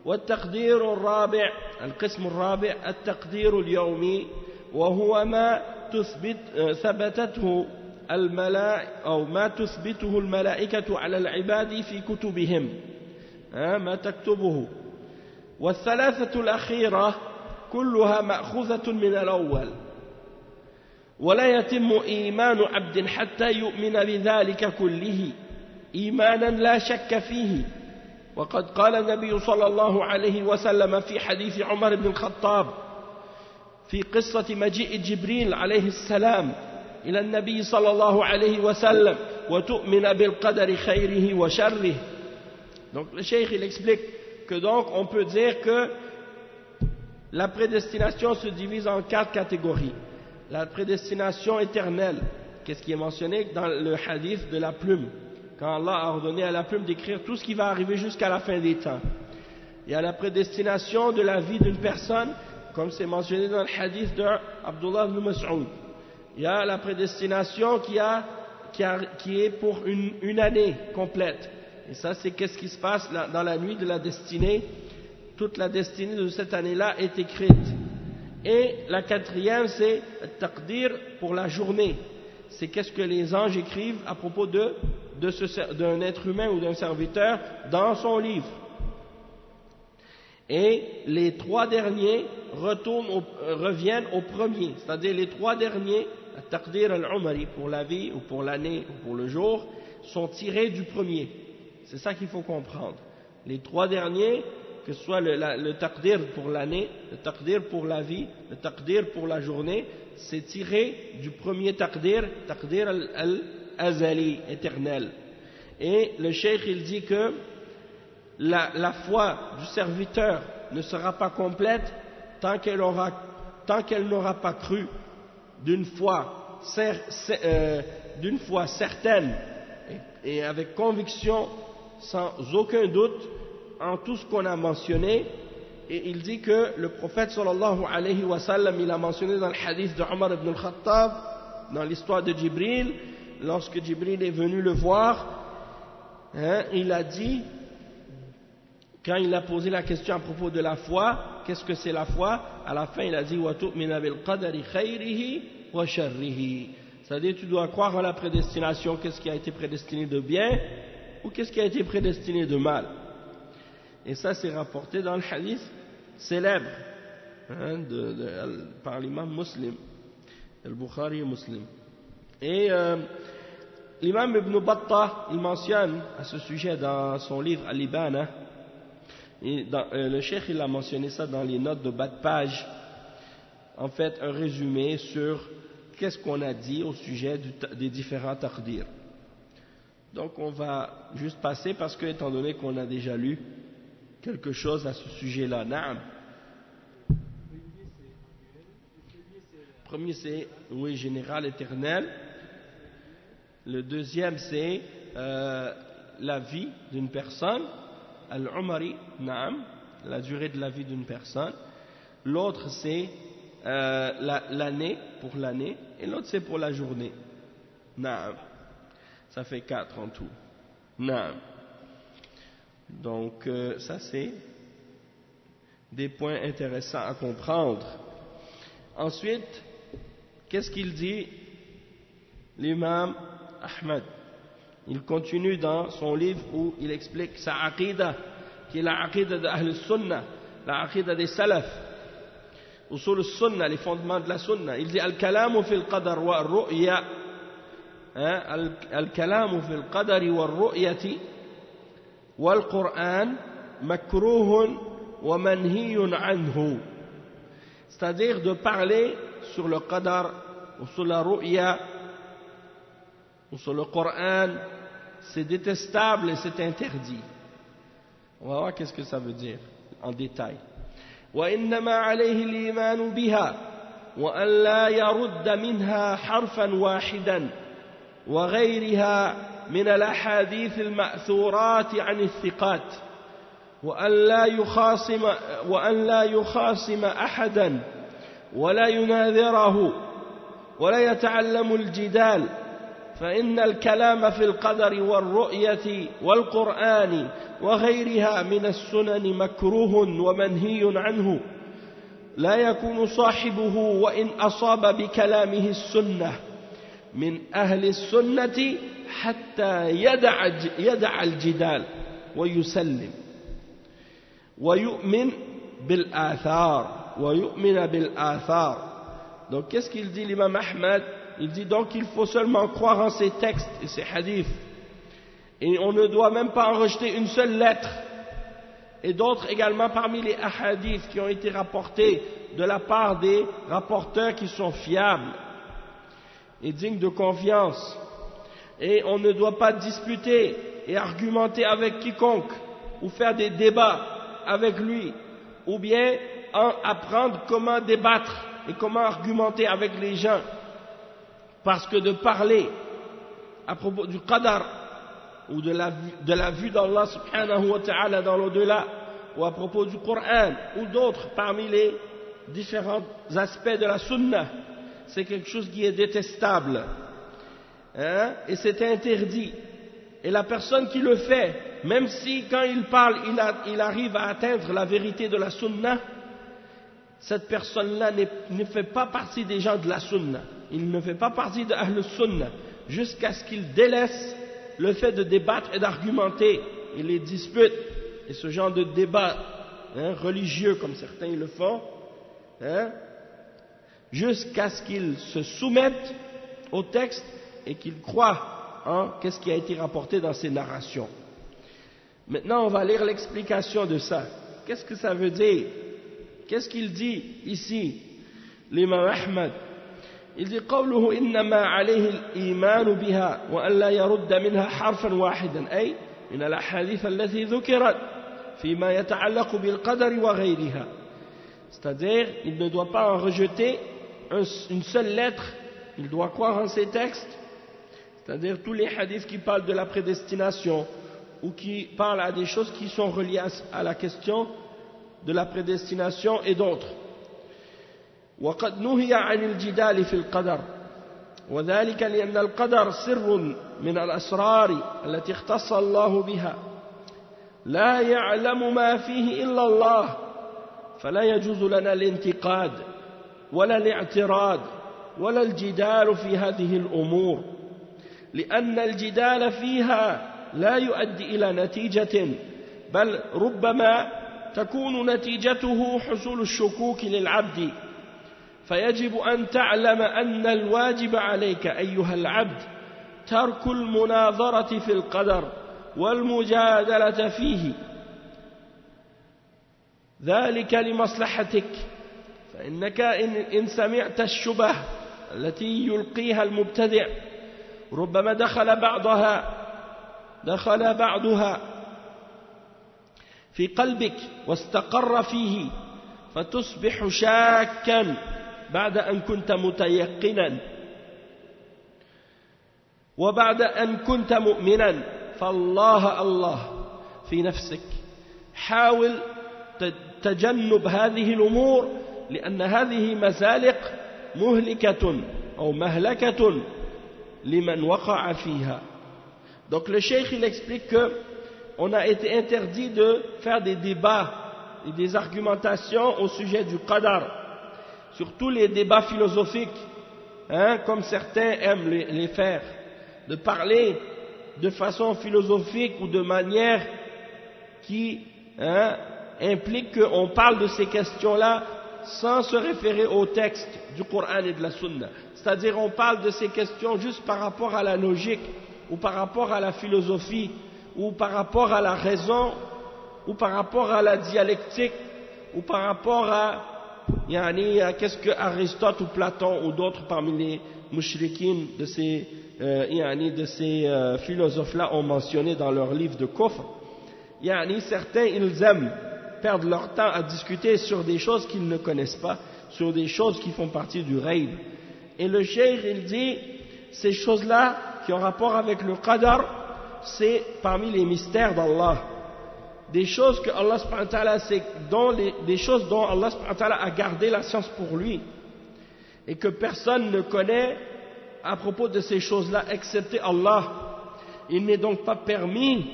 والتقدير الرابع القسم الرابع التقدير اليومي وهو ما ثبتته ما تثبته الملائكة على العباد في كتبهم، ما تكتبه. والثلاثة الأخيرة كلها مأخوذة من الأول. ولا يتم إيمان عبد حتى يؤمن بذلك كله إيمانا لا شك فيه. وقد قال النبي صلى الله عليه وسلم في حديث عمر بن الخطاب في قصة مجيء جبريل عليه السلام إلى النبي صلى الله عليه وسلم وتؤمن بالقدر خيره وشره. Donc le cheikh il explique que donc on peut dire que la prédestination se divise en 4 catégories. La prédestination éternelle, qu'est-ce qui est mentionné dans le hadith de la plume, quand Allah a ordonné à la plume d'écrire tout ce qui va arriver jusqu'à la fin des temps. Il y a la prédestination de la vie d'une personne, comme c'est mentionné dans le hadith d'Abdullah ibn Mas'ud. Il y a la prédestination qui est pour une année complète. Et ça, c'est qu'est-ce qui se passe dans la nuit de la destinée. Toute la destinée de cette année-là est écrite. Et la 4e, c'est le taqdir pour la journée. C'est qu'est-ce que les anges écrivent à propos d'un être humain ou d'un serviteur dans son livre. Et les 3 derniers reviennent au premier, c'est-à-dire les 3 derniers, al-taqdir al-umari, pour la vie ou pour l'année ou pour le jour, sont tirés du premier. C'est ça qu'il faut comprendre. Les 3 derniers, que ce soit le taqdir pour l'année, le taqdir pour la vie, le taqdir pour la journée, c'est tiré du premier taqdir al-azali, éternel. Et le cheikh il dit que la foi du serviteur ne sera pas complète tant qu'elle n'aura pas cru d'une foi certaine et avec conviction, sans aucun doute, en tout ce qu'on a mentionné. Et il dit que le prophète sallallahu alayhi wa sallam, il a mentionné dans le hadith de Omar ibn al-Khattab, dans l'histoire de Jibril, lorsque Jibril est venu le voir, il a dit, quand il a posé la question à propos de la foi, qu'est-ce que c'est la foi? À la fin il a dit wa tu'mina bil qadari khayrihi wa sharrihi, c'est-à-dire tu dois croire en la prédestination, qu'est-ce qui a été prédestiné de bien ou qu'est-ce qui a été prédestiné de mal. Et ça c'est rapporté dans le hadith célèbre par l'imam Muslim, al-Bukhari et Muslim. Et l'imam Ibn Battah, il mentionne à ce sujet dans son livre Al-Ibana, et le cheikh il a mentionné ça dans les notes de bas de page, en fait un résumé sur qu'est-ce qu'on a dit au sujet des différents taqdir. Donc on va juste passer parce que étant donné qu'on a déjà lu quelque chose à ce sujet-là. Naam. Le premier c'est oui, général, éternel. Le deuxième c'est la vie d'une personne, al-umari, naam, la durée de la vie d'une personne. L'autre c'est l'année, pour l'année, et l'autre c'est pour la journée. Naam. Ça fait 4 en tout. Naam. Donc ça c'est des points intéressants à comprendre. Ensuite, qu'est-ce qu'il dit l'imam Ahmad? Il continue dans son livre où il explique sa aqida, qui est la aqida de Ahl Sunnah, la aqida des Salaf, usul al-Sunnah, les fondements de la Sunnah. Il dit al-kalamu fil qadar wa ar-ru'ya, al-kalamu fil qadari wa ar-ru'yati wal Qur'an makruhun wa manhiyun anhu. C'est-à-dire de parler sur le qadar ou sur la ru'ya ou sur le Coran, c'est détestable et c'est interdit. On va voir qu'est-ce que ça veut dire en détail. وإنما عليه الإيمان بها وأن لا يرد منها حرفا واحدا وغيرها من الأحاديث المأثورات عن الثقات وأن لا يخاصم أحدا ولا يناذره ولا يتعلم الجدال فإن الكلام في القدر والرؤية والقرآن وغيرها من السنن مكروه ومنهي عنه لا يكون صاحبه وإن أصاب بكلامه السنة من أهل السنة حتى يدع الجدال ويسلم ويؤمن بالآثار. Donc qu'est-ce qu'il dit l'imam Ahmad? Il dit donc qu'il faut seulement croire en ces textes et ces hadiths, et on ne doit même pas en rejeter une seule lettre, et d'autres également parmi les hadiths qui ont été rapportés de la part des rapporteurs qui sont fiables et dignes de confiance, et on ne doit pas disputer et argumenter avec quiconque ou faire des débats avec lui, ou bien apprendre comment débattre et comment argumenter avec les gens. Parce que de parler à propos du qadar ou de la vue d'Allah subhanahu wa ta'ala dans l'au-delà, ou à propos du Coran ou d'autres parmi les différents aspects de la sunnah, c'est quelque chose qui est détestable, et c'est interdit. Et la personne qui le fait, même si quand il parle il arrive à atteindre la vérité de la sunnah, cette personne-là ne fait pas partie des gens de la sunnah. Il ne fait pas partie de Ahl Sunnah jusqu'à ce qu'il délaisse le fait de débattre et d'argumenter et les disputes et ce genre de débat religieux comme certains le font, jusqu'à ce qu'ils se soumettent au texte et qu'ils croient en qu'est-ce qui a été rapporté dans ces narrations. Maintenant, on va lire l'explication de ça. Qu'est-ce que ça veut dire? Qu'est-ce qu'il dit ici, l'imam Ahmad? Il dit قوله إنما عليه الإيمان بها وأن لا يرد منها حرفا واحدا أي من الأحاديث التي ذكرت فيما يتعلق بالقدر وغيرها. C'est-à-dire, il ne doit pas en rejeter une seule lettre, il doit croire en ces textes, c'est-à-dire tous les hadiths qui parlent de la prédestination ou qui parlent à des choses qui sont reliées à la question de la prédestination et d'autres. وقد نهي عن الجدال في القدر وذلك لأن القدر سر من الأسرار التي اختص الله بها لا يعلم ما فيه إلا الله فلا يجوز لنا الانتقاد ولا الاعتراض ولا الجدال في هذه الأمور لأن الجدال فيها لا يؤدي إلى نتيجة بل ربما تكون نتيجته حصول الشكوك للعبد فيجب أن تعلم أن الواجب عليك أيها العبد ترك المناظرة في القدر والمجادلة فيه ذلك لمصلحتك فإنك إن سمعت الشبه التي يلقيها المبتدع ربما دخل بعضها في قلبك واستقر فيه فتصبح شاكا بعد أن كنت متيقنا وبعد أن كنت مؤمنا فالله الله في نفسك حاول تجنب هذه الأمور لأن هذه مزالق مهلكة أو مهلكة لمن وقع فيها. Donc le cheikh il explique que on a été interdit de faire des débats et des argumentations au sujet du qadar, surtout les débats philosophiques, comme certains aiment les faire, de parler de façon philosophique ou de manière qui implique qu'on parle de ces questions-là sans se référer au texte du Coran et de la Sunna. C'est-à-dire on parle de ces questions juste par rapport à la logique ou par rapport à la philosophie ou par rapport à la raison ou par rapport à la dialectique ou par rapport à qu'est-ce que Aristote ou Platon ou d'autres parmi les mouchriquines de ces philosophes-là ont mentionné dans leur livre de Kufr. Certains ils aiment perdre leur temps à discuter sur des choses qu'ils ne connaissent pas, sur des choses qui font partie du ghaib. Et le cheikh il dit ces choses-là qui ont rapport avec le qadar, c'est parmi les mystères d'Allah, des choses que Allah subhanahu wa ta'ala, des choses dont Allah subhanahu wa ta'ala a gardé la science pour lui et que personne ne connaît à propos de ces choses-là excepté Allah. Il n'est donc pas permis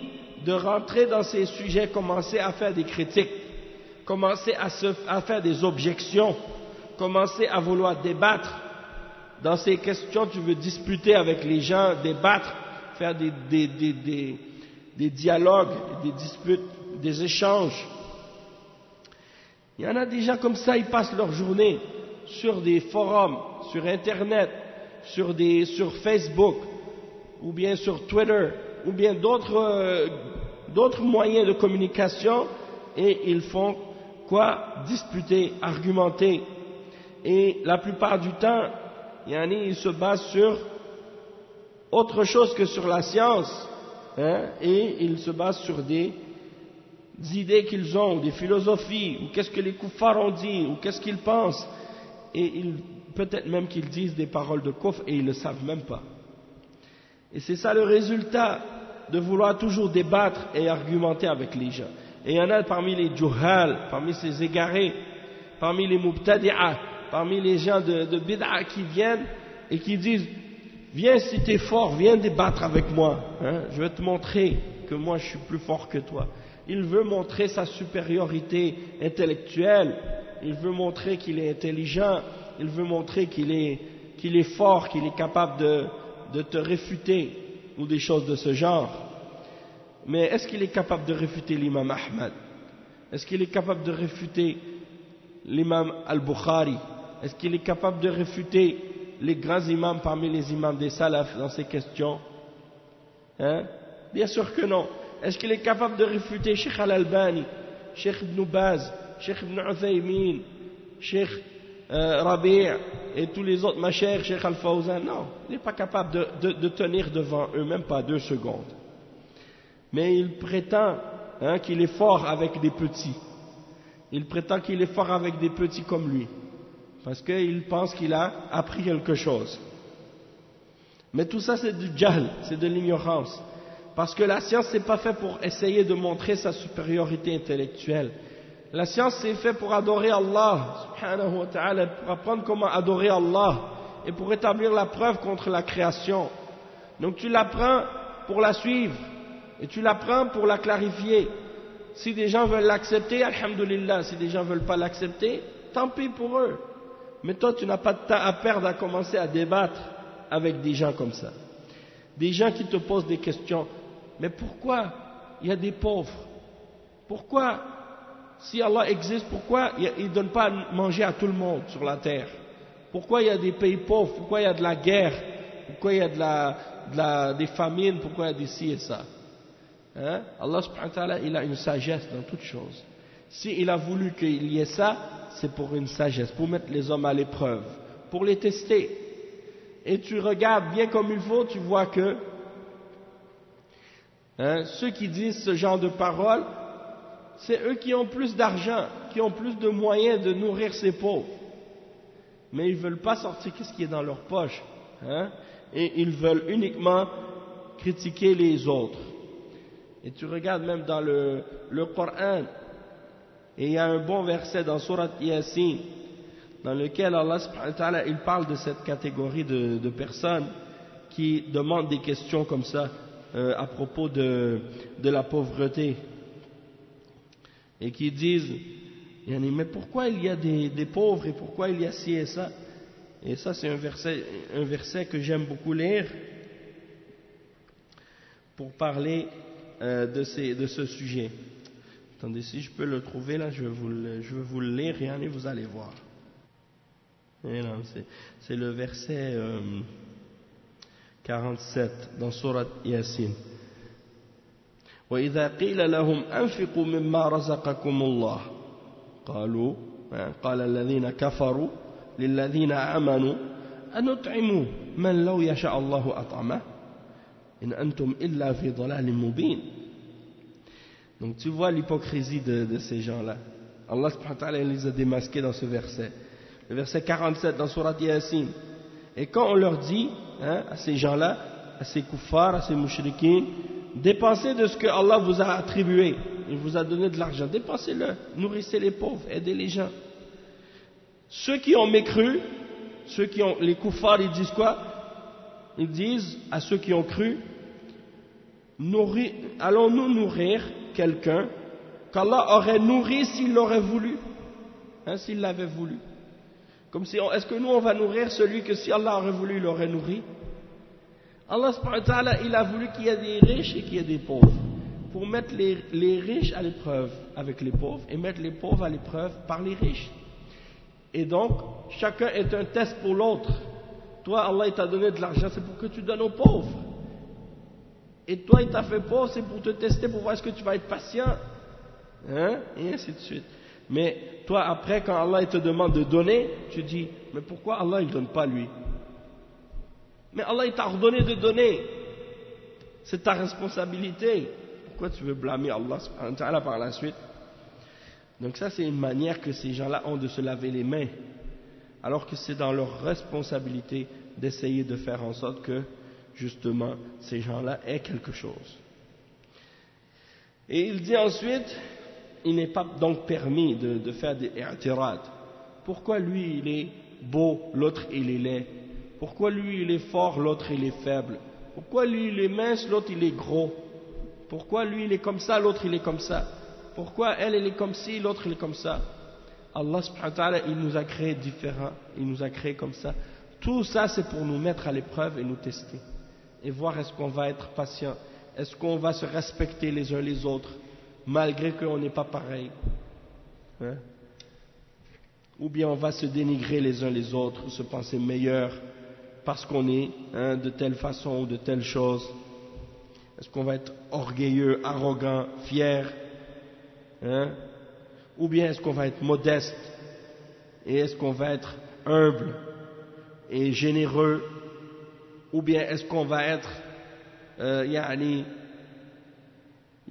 de rentrer dans ces sujets, commencer à faire des critiques, commencer à faire des objections, commencer à vouloir débattre. Dans ces questions, tu veux disputer avec les gens, débattre, faire des dialogues, des disputes, des échanges. Il y en a des gens comme ça, ils passent leur journée sur des forums, sur Internet, sur Facebook, ou bien sur Twitter, ou bien d'autres moyens de communication, et ils font quoi? Disputer, argumenter. Et la plupart du temps, ils se basent sur autre chose que sur la science, et ils se basent sur des idées qu'ils ont, des philosophies, ou qu'est-ce que les kuffars ont dit, ou qu'est-ce qu'ils pensent, et peut-être même qu'ils disent des paroles de kufr et ils ne le savent même pas. Et c'est ça le résultat de vouloir toujours débattre et argumenter avec les gens. Et il y en a parmi les juhal, parmi ces égarés, parmi les mubtadi'a, parmi les gens de bid'a qui viennent et qui disent viens si tu es fort, viens débattre avec moi, je vais te montrer que moi je suis plus fort que toi. Il veut montrer sa supériorité intellectuelle, il veut montrer qu'il est intelligent, il veut montrer qu'il est fort, qu'il est capable de te réfuter ou des choses de ce genre. Mais est-ce qu'il est capable de réfuter l'imam Ahmad? Est-ce qu'il est capable de réfuter l'imam Al-Bukhari? Est-ce qu'il est capable de réfuter les grands imams parmi les imams des salaf dans ces questions? Hein? Bien sûr que non. Est-ce qu'il est capable de réfuter Cheikh Al-Albani, Cheikh Ibn Baz, Cheikh Ibn Uthaymin, Cheikh Rabi' et tous les autres mashayikh, Cheikh Al-Fawzan? Non, il n'est pas capable de tenir devant eux, même pas 2 secondes. Mais il prétend qu'il est fort avec des petits. Il prétend qu'il est fort avec des petits comme lui, parce qu'il pense qu'il a appris quelque chose. Mais tout ça c'est du jahl, c'est de l'ignorance. Parce que la science c'est pas fait pour essayer de montrer sa supériorité intellectuelle. La science c'est fait pour adorer Allah, subhanahu wa ta'ala, pour apprendre comment adorer Allah, et pour établir la preuve contre la création. Donc tu l'apprends pour la suivre, et tu l'apprends pour la clarifier. Si des gens veulent l'accepter, alhamdulillah. Si des gens ne veulent pas l'accepter, tant pis pour eux. Mais toi, tu n'as pas de temps à perdre à commencer à débattre avec des gens comme ça. Des gens qui te posent des questions. Mais pourquoi il y a des pauvres? Pourquoi, si Allah existe, pourquoi il ne donne pas à manger à tout le monde sur la terre? Pourquoi il y a des pays pauvres? Pourquoi il y a de la guerre? Pourquoi il y a des famines? Pourquoi il y a des ci et ça? Hein? Allah subhanahu wa ta'ala, il a une sagesse dans toutes choses. S'il a voulu qu'il y ait ça, c'est pour une sagesse, pour mettre les hommes à l'épreuve, pour les tester. Et tu regardes bien comme il faut, tu vois que ceux qui disent ce genre de paroles, c'est eux qui ont plus d'argent, qui ont plus de moyens de nourrir ces pauvres. Mais ils ne veulent pas sortir ce qui est dans leur poche. Et ils veulent uniquement critiquer les autres. Et tu regardes même dans le Coran, et il y a un bon verset dans Surat Yasin, dans lequel Allah subhanahu wa ta'ala, il parle de cette catégorie de personnes qui demandent des questions comme ça à propos de la pauvreté, et qui disent mais pourquoi il y a des pauvres et pourquoi il y a ci et ça? Et ça c'est un verset que j'aime beaucoup lire pour parler de ce sujet. Attendez, si je peux le trouver là, je vais vous le lire et vous allez voir. Et non, c'est le verset 47 dans Surat Yasin. وَإِذَا قِيلَ لَهُمْ أَنْفِقُوا مِمَّا رَزَقَكُمُ اللَّهُ قالوا قال الذين كفروا للذين آمنوا أنطعم من لو يشاء الله أطعمه إن أنتم إلا في ضلال مبين. Donc tu vois l'hypocrisie de ces gens-là. Allah subhanahu wa ta'ala les a démasqués dans ce verset. Le verset 47 dans Surat Yasin. Et quand on leur dit à ces gens-là, à ces kuffars, à ces mushrikins, dépensez de ce que Allah vous a attribué. Il vous a donné de l'argent. Dépensez-le. Nourrissez les pauvres. Aidez les gens. Ceux qui ont mécru, les kuffars, ils disent quoi? Ils disent à ceux qui ont cru, allons-nous nourrir quelqu'un qu'Allah aurait nourri s'il l'aurait voulu, s'il l'avait voulu. Comme si, est-ce que nous on va nourrir celui que si Allah aurait voulu, il aurait nourri? Allah subhanahu wa ta'ala, il a voulu qu'il y ait des riches et qu'il y ait des pauvres, pour mettre les riches à l'épreuve avec les pauvres et mettre les pauvres à l'épreuve par les riches. Et donc, chacun est un test pour l'autre. Toi, Allah il t'a donné de l'argent, c'est pour que tu donnes aux pauvres. Et toi, il t'a fait pauvre, c'est pour te tester, pour voir est-ce que tu vas être patient. Et ainsi de suite. Mais toi, après, quand Allah il te demande de donner, tu dis, mais pourquoi Allah il ne donne pas lui? Mais Allah il t'a ordonné de donner. C'est ta responsabilité. Pourquoi tu veux blâmer Allah subhanahu wa ta'ala par la suite? Donc ça, c'est une manière que ces gens-là ont de se laver les mains. Alors que c'est dans leur responsabilité d'essayer de faire en sorte que, justement, ces gens-là aient quelque chose. Et il dit ensuite, il n'est pas donc permis de faire des i'tirad. Pourquoi lui il est beau, l'autre il est laid? Pourquoi lui il est fort, l'autre il est faible? Pourquoi lui il est mince, l'autre il est gros? Pourquoi lui il est comme ça, l'autre il est comme ça? Pourquoi elle est comme ci, l'autre elle est comme ça? Allah subhanahu wa ta'ala, il nous a créés différents, il nous a créés comme ça. Tout ça c'est pour nous mettre à l'épreuve et nous tester. Et voir est-ce qu'on va être patient, est-ce qu'on va se respecter les uns les autres, malgré qu'on n'est pas pareil. Hein? Ou bien on va se dénigrer les uns les autres, se penser meilleur parce qu'on est de telle façon ou de telle chose. Est-ce qu'on va être orgueilleux, arrogant, fier, hein? Ou bien est-ce qu'on va être modeste, et est-ce qu'on va être humble et généreux, ou bien est-ce qu'on va être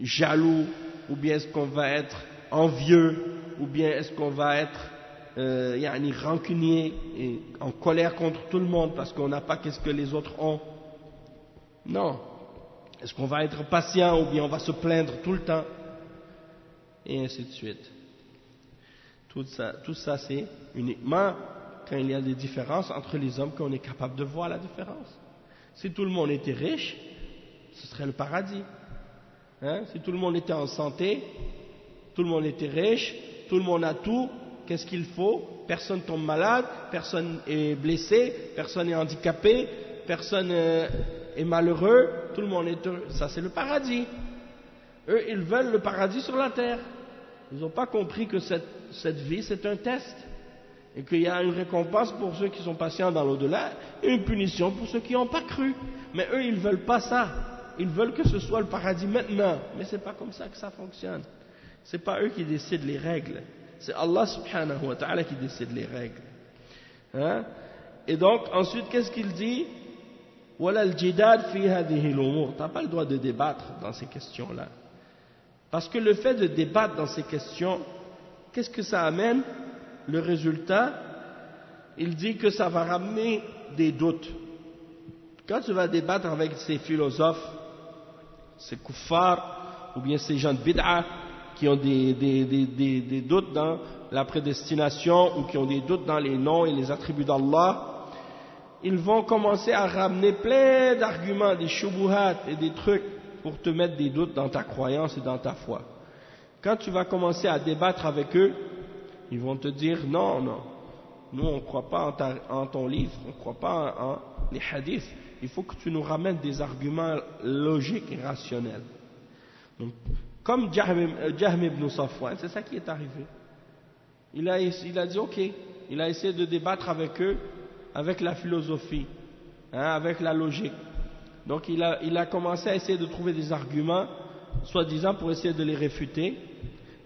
jaloux, ou bien est-ce qu'on va être envieux, ou bien est-ce qu'on va être rancunier et en colère contre tout le monde parce qu'on n'a pas qu'est-ce que les autres ont. Non. Est-ce qu'on va être patient, ou bien on va se plaindre tout le temps, et ainsi de suite. Tout ça c'est uniquement quand il y a des différences entre les hommes qu'on est capable de voir la différence. Si tout le monde était riche, ce serait le paradis. Hein? Si tout le monde était en santé, tout le monde était riche, tout le monde a tout, qu'est-ce qu'il faut? Personne tombe malade, personne est blessé, personne est handicapé, personne est malheureux, tout le monde est heureux. Ça c'est le paradis. Eux, ils veulent le paradis sur la terre. Ils n'ont pas compris que cette vie c'est un test, et qu'il y a une récompense pour ceux qui sont patients dans l'au-delà et une punition pour ceux qui n'ont pas cru. Mais eux, ils ne veulent pas ça. Ils veulent que ce soit le paradis maintenant. Mais ce n'est pas comme ça que ça fonctionne. Ce n'est pas eux qui décident les règles. C'est Allah subhanahu wa ta'ala qui décide les règles. Hein? Et donc, ensuite, qu'est-ce qu'il dit? Wala al-jidad fi hadhihi al-umur. Tu n'as pas le droit de débattre dans ces questions-là. Parce que le fait de débattre dans ces questions, qu'est-ce que ça amène? Le résultat, il dit que ça va ramener des doutes. Quand tu vas débattre avec ces philosophes, ces kuffars, ou bien ces gens de bid'a, qui ont des doutes dans la prédestination, ou qui ont des doutes dans les noms et les attributs d'Allah, ils vont commencer à ramener plein d'arguments, des shubuhat et des trucs pour te mettre des doutes dans ta croyance et dans ta foi. Quand tu vas commencer à débattre avec eux, ils vont te dire non, nous on ne croit pas en ton livre, on ne croit pas en les hadiths, il faut que tu nous ramènes des arguments logiques et rationnels. Donc, comme Jahm ibn Safwan, c'est ça qui est arrivé. Il a dit ok, il a essayé de débattre avec eux, avec la philosophie, avec la logique. Donc il a commencé à essayer de trouver des arguments, soi-disant pour essayer de les réfuter,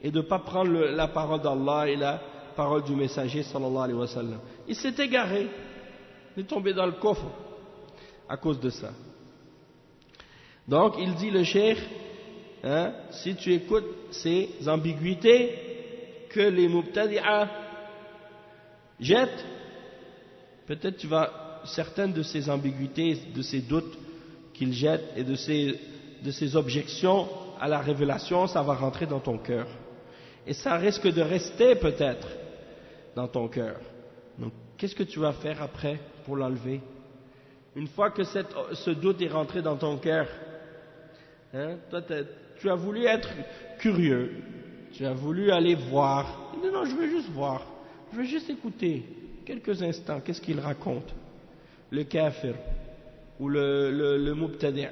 et de ne pas prendre la parole d'Allah et la parole du messager sallallahu alayhi wa sallam. Il s'est égaré, il est tombé dans le coffre à cause de ça. Donc il dit le cheikh, si tu écoutes ces ambiguïtés que les mubtadi'a jettent, peut-être tu vas, certaines de ces ambiguïtés, de ces doutes qu'ils jettent et de ces objections à la révélation, ça va rentrer dans ton cœur. Et ça risque de rester peut-être dans ton cœur. Donc, qu'est-ce que tu vas faire après pour l'enlever? Une fois que ce doute est rentré dans ton cœur, toi, tu as voulu être curieux, tu as voulu aller voir. Non, je veux juste voir, je veux juste écouter quelques instants, qu'est-ce qu'il raconte, le kafir ou le mubtadi'.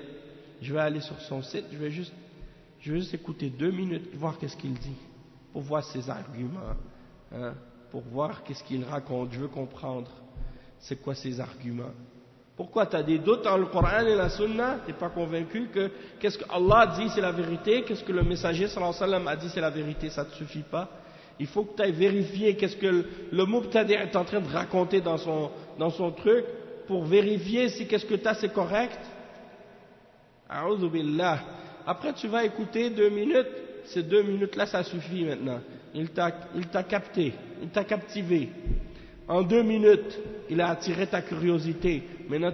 Je vais aller sur son site, je vais juste écouter 2 minutes, voir qu'est-ce qu'il dit, pour voir ses arguments, pour voir qu'est-ce qu'il raconte. Je veux comprendre c'est quoi ses arguments. Pourquoi tu as des doutes dans le Coran et la Sunna? Tu n'es pas convaincu que qu'est-ce que Allah dit c'est la vérité, qu'est-ce que le messager sallallahu alayhi wa sallam a dit c'est la vérité, ça ne te suffit pas. Il faut que tu ailles vérifier qu'est-ce que le mubtadi' est en train de raconter dans son truc, pour vérifier si qu'est-ce que tu as c'est correct. A'udhu billah. Après tu vas écouter 2 minutes, ces 2 minutes-là ça suffit maintenant. Il t'a capté, il t'a captivé. En 2 minutes, il a attiré ta curiosité. Maintenant,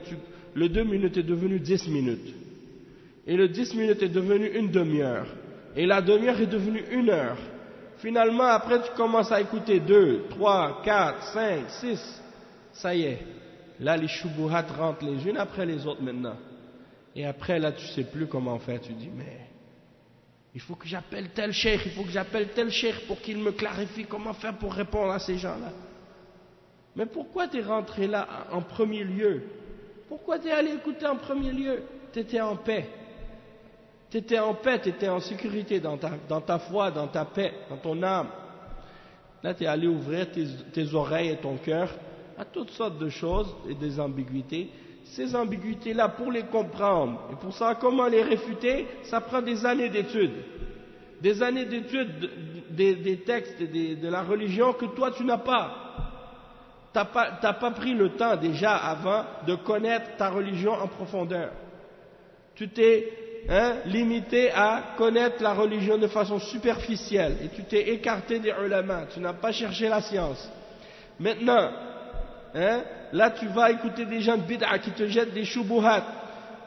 le 2 minutes est devenu 10 minutes. Et le 10 minutes est devenu une demi-heure. Et la demi-heure est devenue 1 heure. Finalement, après, tu commences à écouter 2, 3, 4, 5, 6. Ça y est. Là, les shubuhat rentrent les unes après les autres maintenant. Et après, là, tu ne sais plus comment faire. Tu dis, mais il faut que j'appelle tel cheikh, pour qu'il me clarifie comment faire pour répondre à ces gens-là. Mais pourquoi tu es rentré là en premier lieu? Pourquoi tu es allé écouter en premier lieu? Tu étais en paix. Tu étais en paix, tu étais en sécurité dans ta foi, dans ta paix, dans ton âme. Là, tu es allé ouvrir tes oreilles et ton cœur à toutes sortes de choses et des ambiguïtés. Ces ambiguïtés-là, pour les comprendre et pour savoir comment les réfuter, ça prend des années d'études. Des années d'études des textes et de la religion que toi, tu n'as pas. Tu n'as pas pris le temps déjà avant de connaître ta religion en profondeur. Tu t'es limité à connaître la religion de façon superficielle et tu t'es écarté des ulama, tu n'as pas cherché la science. Maintenant, là tu vas écouter des gens de bid'a qui te jettent des shubuhat,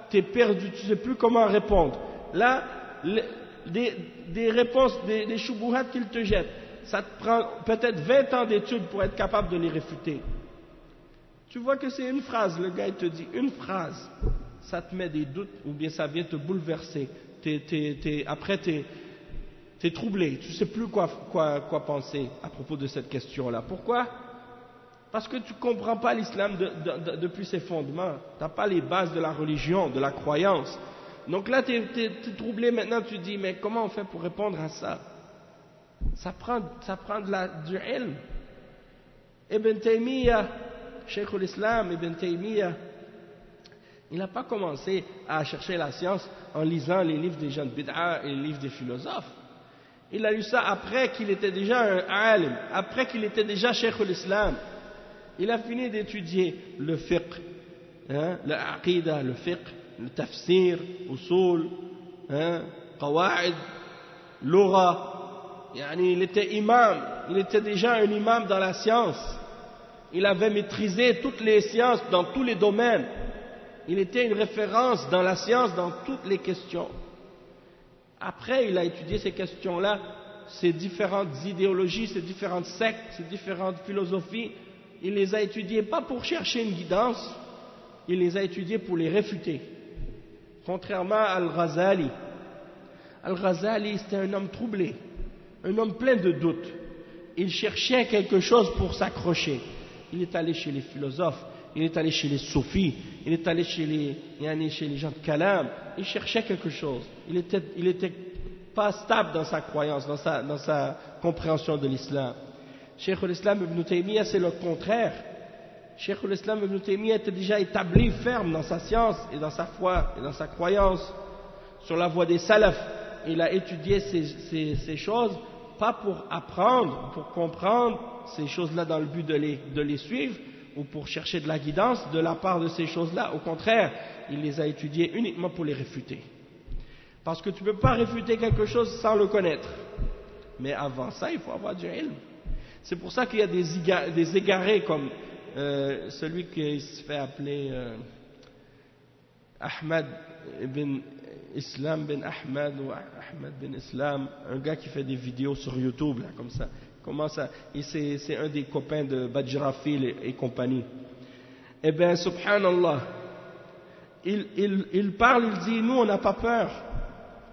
tu es perdu, tu ne sais plus comment répondre. Là, des réponses, des shubuhat qu'ils te jettent, ça te prend peut-être 20 ans d'études pour être capable de les réfuter. Tu vois que c'est une phrase, le gars il te dit une phrase, ça te met des doutes ou bien ça vient te bouleverser. Après tu es troublé, tu ne sais plus quoi penser à propos de cette question-là. Pourquoi? Parce que tu ne comprends pas l'islam depuis ses fondements, tu n'as pas les bases de la religion, de la croyance. Donc là tu es troublé maintenant, tu dis mais comment on fait pour répondre à ça? Ça prend du ilm. Ibn Taymiyyah, Cheikh l'Islam, Ibn Taymiyyah, il n'a pas commencé à chercher la science en lisant les livres des gens de bid'a et les livres des philosophes. Il a lu ça après qu'il était déjà un alim, après qu'il était déjà Cheikh l'Islam. Il a fini d'étudier le fiqh, le aqida, le fiqh, le tafsir, usul, qawa'id, lugha. Il était imam, il était déjà un imam dans la science. Il avait maîtrisé toutes les sciences dans tous les domaines. Il était une référence dans la science dans toutes les questions. Après, il a étudié ces questions-là, ces différentes idéologies, ces différentes sectes, ces différentes philosophies. Il les a étudiées pas pour chercher une guidance, il les a étudiées pour les réfuter. Contrairement à Al-Ghazali. Al-Ghazali, c'était un homme troublé, un homme plein de doutes. Il cherchait quelque chose pour s'accrocher. Il est allé chez les philosophes, il est allé chez les soufis, il est allé chez les gens de Kalam. Il cherchait quelque chose. Il était pas stable dans sa croyance, dans sa compréhension de l'islam. Cheikh l'Islam Ibn Taymiyyah, c'est le contraire. Cheikh l'Islam Ibn Taymiyyah était déjà établi ferme dans sa science et dans sa foi et dans sa croyance sur la voie des salafs. Il a étudié ces choses pas pour apprendre, pour comprendre ces choses-là dans le but de les suivre ou pour chercher de la guidance de la part de ces choses-là. Au contraire, il les a étudiées uniquement pour les réfuter. Parce que tu ne peux pas réfuter quelque chose sans le connaître. Mais avant ça, il faut avoir du ilm. C'est pour ça qu'il y a des égarés comme celui qui se fait appeler Ahmad ibn Islam bin Ahmad ou Ahmad bin Islam, un gars qui fait des vidéos sur YouTube, là, comme ça. C'est un des copains de Bajrafil et compagnie. Eh bien, subhanallah, il parle, il dit, nous on n'a pas peur.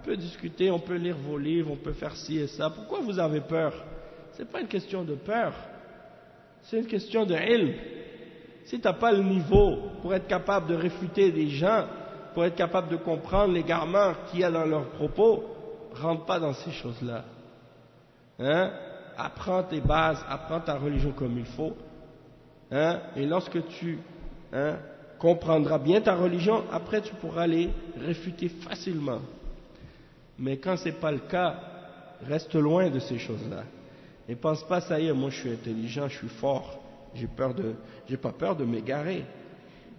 On peut discuter, on peut lire vos livres, on peut faire ci et ça. Pourquoi vous avez peur? Ce n'est pas une question de peur, c'est une question de ilm. Si tu n'as pas le niveau pour être capable de réfuter des gens, pour être capable de comprendre l'égarement qu'il y a dans leurs propos, rentre pas dans ces choses-là. Apprends tes bases, apprends ta religion comme il faut. Et lorsque tu comprendras bien ta religion, après tu pourras les réfuter facilement. Mais quand ce n'est pas le cas, reste loin de ces choses-là. Et pense pas, ça y est, moi je suis intelligent, je suis fort, j'ai pas peur de m'égarer.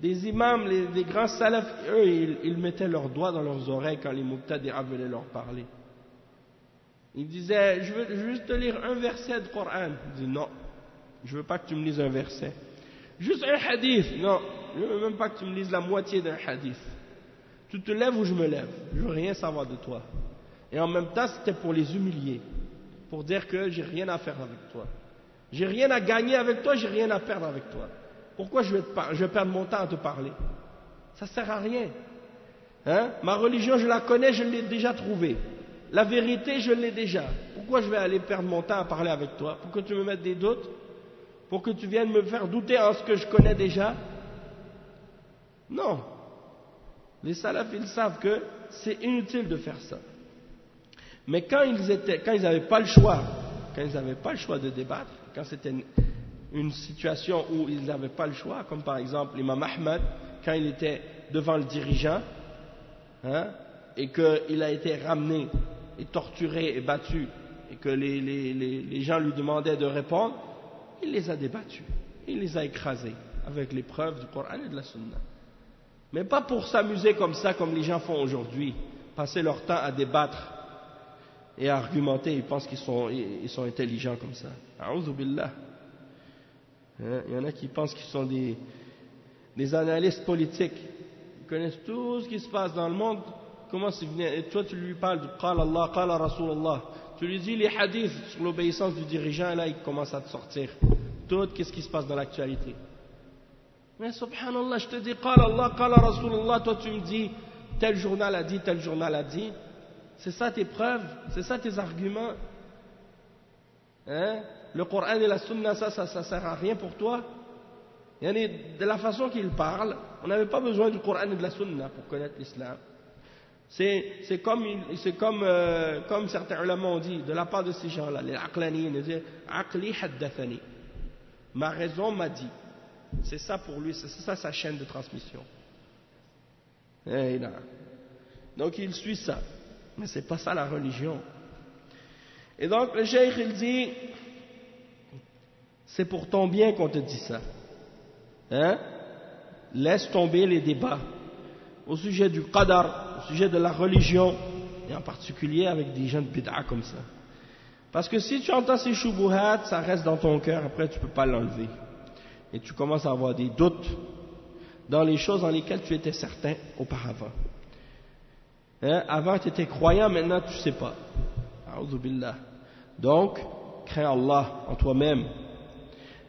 Des imams, les grands salafs, eux, ils mettaient leurs doigts dans leurs oreilles quand les muqtadi'a venaient leur parler. Ils disaient, je veux juste te lire un verset du Coran. Ils disaient, non, je veux pas que tu me lises un verset. Juste un hadith, non, je veux même pas que tu me lises la moitié d'un hadith. Tu te lèves ou je me lève, je veux rien savoir de toi. Et en même temps, c'était pour les humilier, pour dire que j'ai rien à faire avec toi. J'ai rien à gagner avec toi, j'ai rien à perdre avec toi. Pourquoi je vais perdre mon temps à te parler? Ça sert à rien. Ma religion, je la connais, je l'ai déjà trouvée. La vérité, je l'ai déjà. Pourquoi je vais aller perdre mon temps à parler avec toi? Pour que tu me mettes des doutes? Pour que tu viennes me faire douter en ce que je connais déjà? Non. Les salafs, ils savent que c'est inutile de faire ça. Mais quand ils n'avaient pas le choix, quand ils n'avaient pas le choix de débattre, quand c'était une situation où ils n'avaient pas le choix, comme par exemple l'imam Ahmad, quand il était devant le dirigeant, hein, et qu'il a été ramené et torturé et battu, et que les gens lui demandaient de répondre, il les a débattus, il les a écrasés avec les preuves du Coran et de la Sunna. Mais pas pour s'amuser comme ça, comme les gens font aujourd'hui, passer leur temps à débattre et à argumenter, ils pensent qu'ils sont intelligents comme ça. A'udhu billah. Il y en a qui pensent qu'ils sont des analystes politiques, ils connaissent tout ce qui se passe dans le monde. Comment c'est venu? Et toi tu lui parles de Qala Allah, Qala Rasulullah, tu lui dis les hadiths sur l'obéissance du dirigeant, et là il commence à te sortir tout qu'est-ce qui se passe dans l'actualité. Mais subhanallah, je te dis Qala Allah, Qala Rasulullah, toi tu me dis tel journal a dit, tel journal a dit. C'est ça tes preuves, c'est ça tes arguments, hein? Le Coran et la Sunna, ça sert à rien pour toi. De la façon qu'il parle, on n'avait pas besoin du Coran et de la Sunna pour connaître l'islam. C'est comme certains ulama ont dit, de la part de ces gens-là, les aqlaniyin, ils disent aqli haddathani, ma raison m'a dit. C'est ça pour lui, c'est ça sa chaîne de transmission. Donc il suit ça, mais c'est pas ça la religion. Et donc le cheikh il dit, c'est pour ton bien qu'on te dit ça, hein? Laisse tomber les débats au sujet du qadar, au sujet de la religion, et en particulier avec des gens de bid'a comme ça. Parce que si tu entends ces shubuhat, ça reste dans ton cœur, après tu ne peux pas l'enlever. Et tu commences à avoir des doutes dans les choses dans lesquelles tu étais certain auparavant. Hein? Avant tu étais croyant, maintenant tu ne sais pas. A'udhu billah. Donc, crains Allah en toi-même.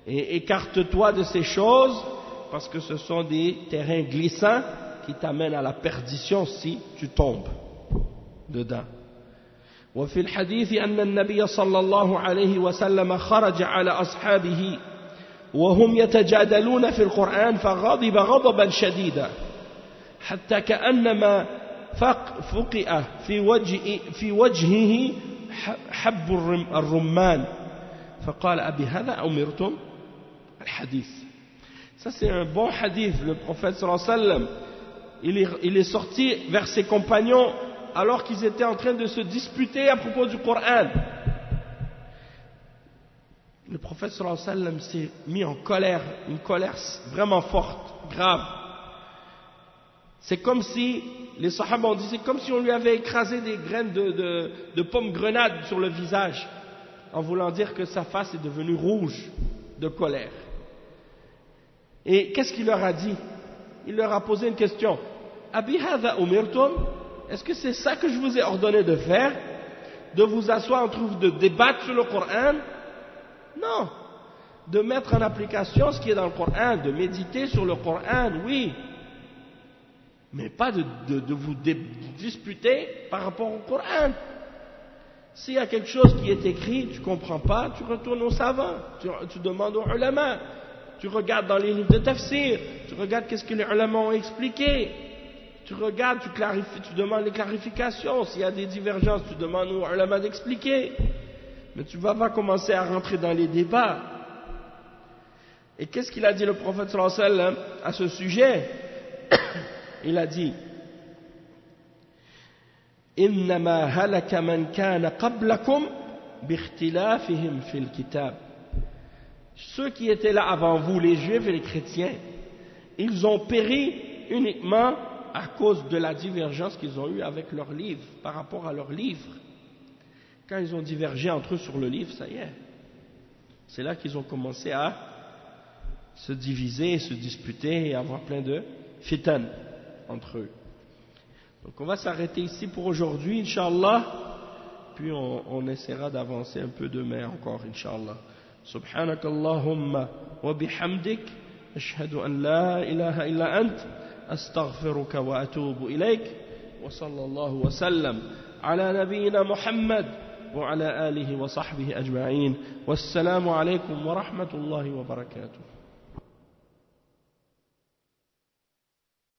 Et écarte-toi de ces choses, parce que ce sont des terrains glissants qui t'amènent à la perdition si tu tombes dedans. وفي الحديث أن النبي صلى الله عليه وسلم خرج على أصحابه وهم يتجادلون في القرآن فغضب غضبا شديدا حتى كأنما فقئ في وجهه حب الرمان فقال أبي هذا أمرتم الحديث. Ça c'est un bon hadith. Le prophète sallallahu alayhi wa sallam, il est sorti vers ses compagnons alors qu'ils étaient en train de se disputer à propos du Coran. Le prophète sallallahu alayhi wa sallam s'est mis en colère, une colère vraiment forte, grave. C'est comme si, les sahaba ont dit, c'est comme si on lui avait écrasé des graines de pommes grenades sur le visage, en voulant dire que sa face est devenue rouge de colère. Et qu'est-ce qu'il leur a dit? Il leur a posé une question. Abi hadha umirtum? Est-ce que c'est ça que je vous ai ordonné de faire? De vous asseoir entre vous, de débattre sur le Coran? Non. De mettre en application ce qui est dans le Coran, de méditer sur le Coran, oui. Mais pas de vous disputer par rapport au Coran. S'il y a quelque chose qui est écrit, tu ne comprends pas, tu retournes aux savants, tu demandes aux ulama, tu regardes dans les livres de tafsir, tu regardes qu'est-ce que les ulama ont expliqué, tu regardes, tu clarifies, tu demandes les clarifications, s'il y a des divergences, tu demandes aux ulama d'expliquer. Mais tu ne vas pas commencer à rentrer dans les débats. Et qu'est-ce qu'il a dit le prophète sallallahu alayhi wa sallam à ce sujet? Il a dit إنما هلك من كان قبلكم باختلافهم في الكتاب. Ceux qui étaient là avant vous, les juifs et les chrétiens, ils ont péri uniquement à cause de la divergence qu'ils ont eue avec leur livre, par rapport à leur livre. Quand ils ont divergé entre eux sur le livre, ça y est, c'est là qu'ils ont commencé à se diviser, se disputer et avoir plein de fitan entre eux. Donc on va s'arrêter ici pour aujourd'hui, Inch'Allah, puis on essaiera d'avancer un peu demain encore, Inch'Allah. سبحانك اللهم وبحمدك أشهد أن لا إله إلا أنت أستغفرك وأتوب إليك وصلى الله وسلم على نبينا محمد وعلى آله وصحبه أجمعين والسلام عليكم ورحمة الله وبركاته.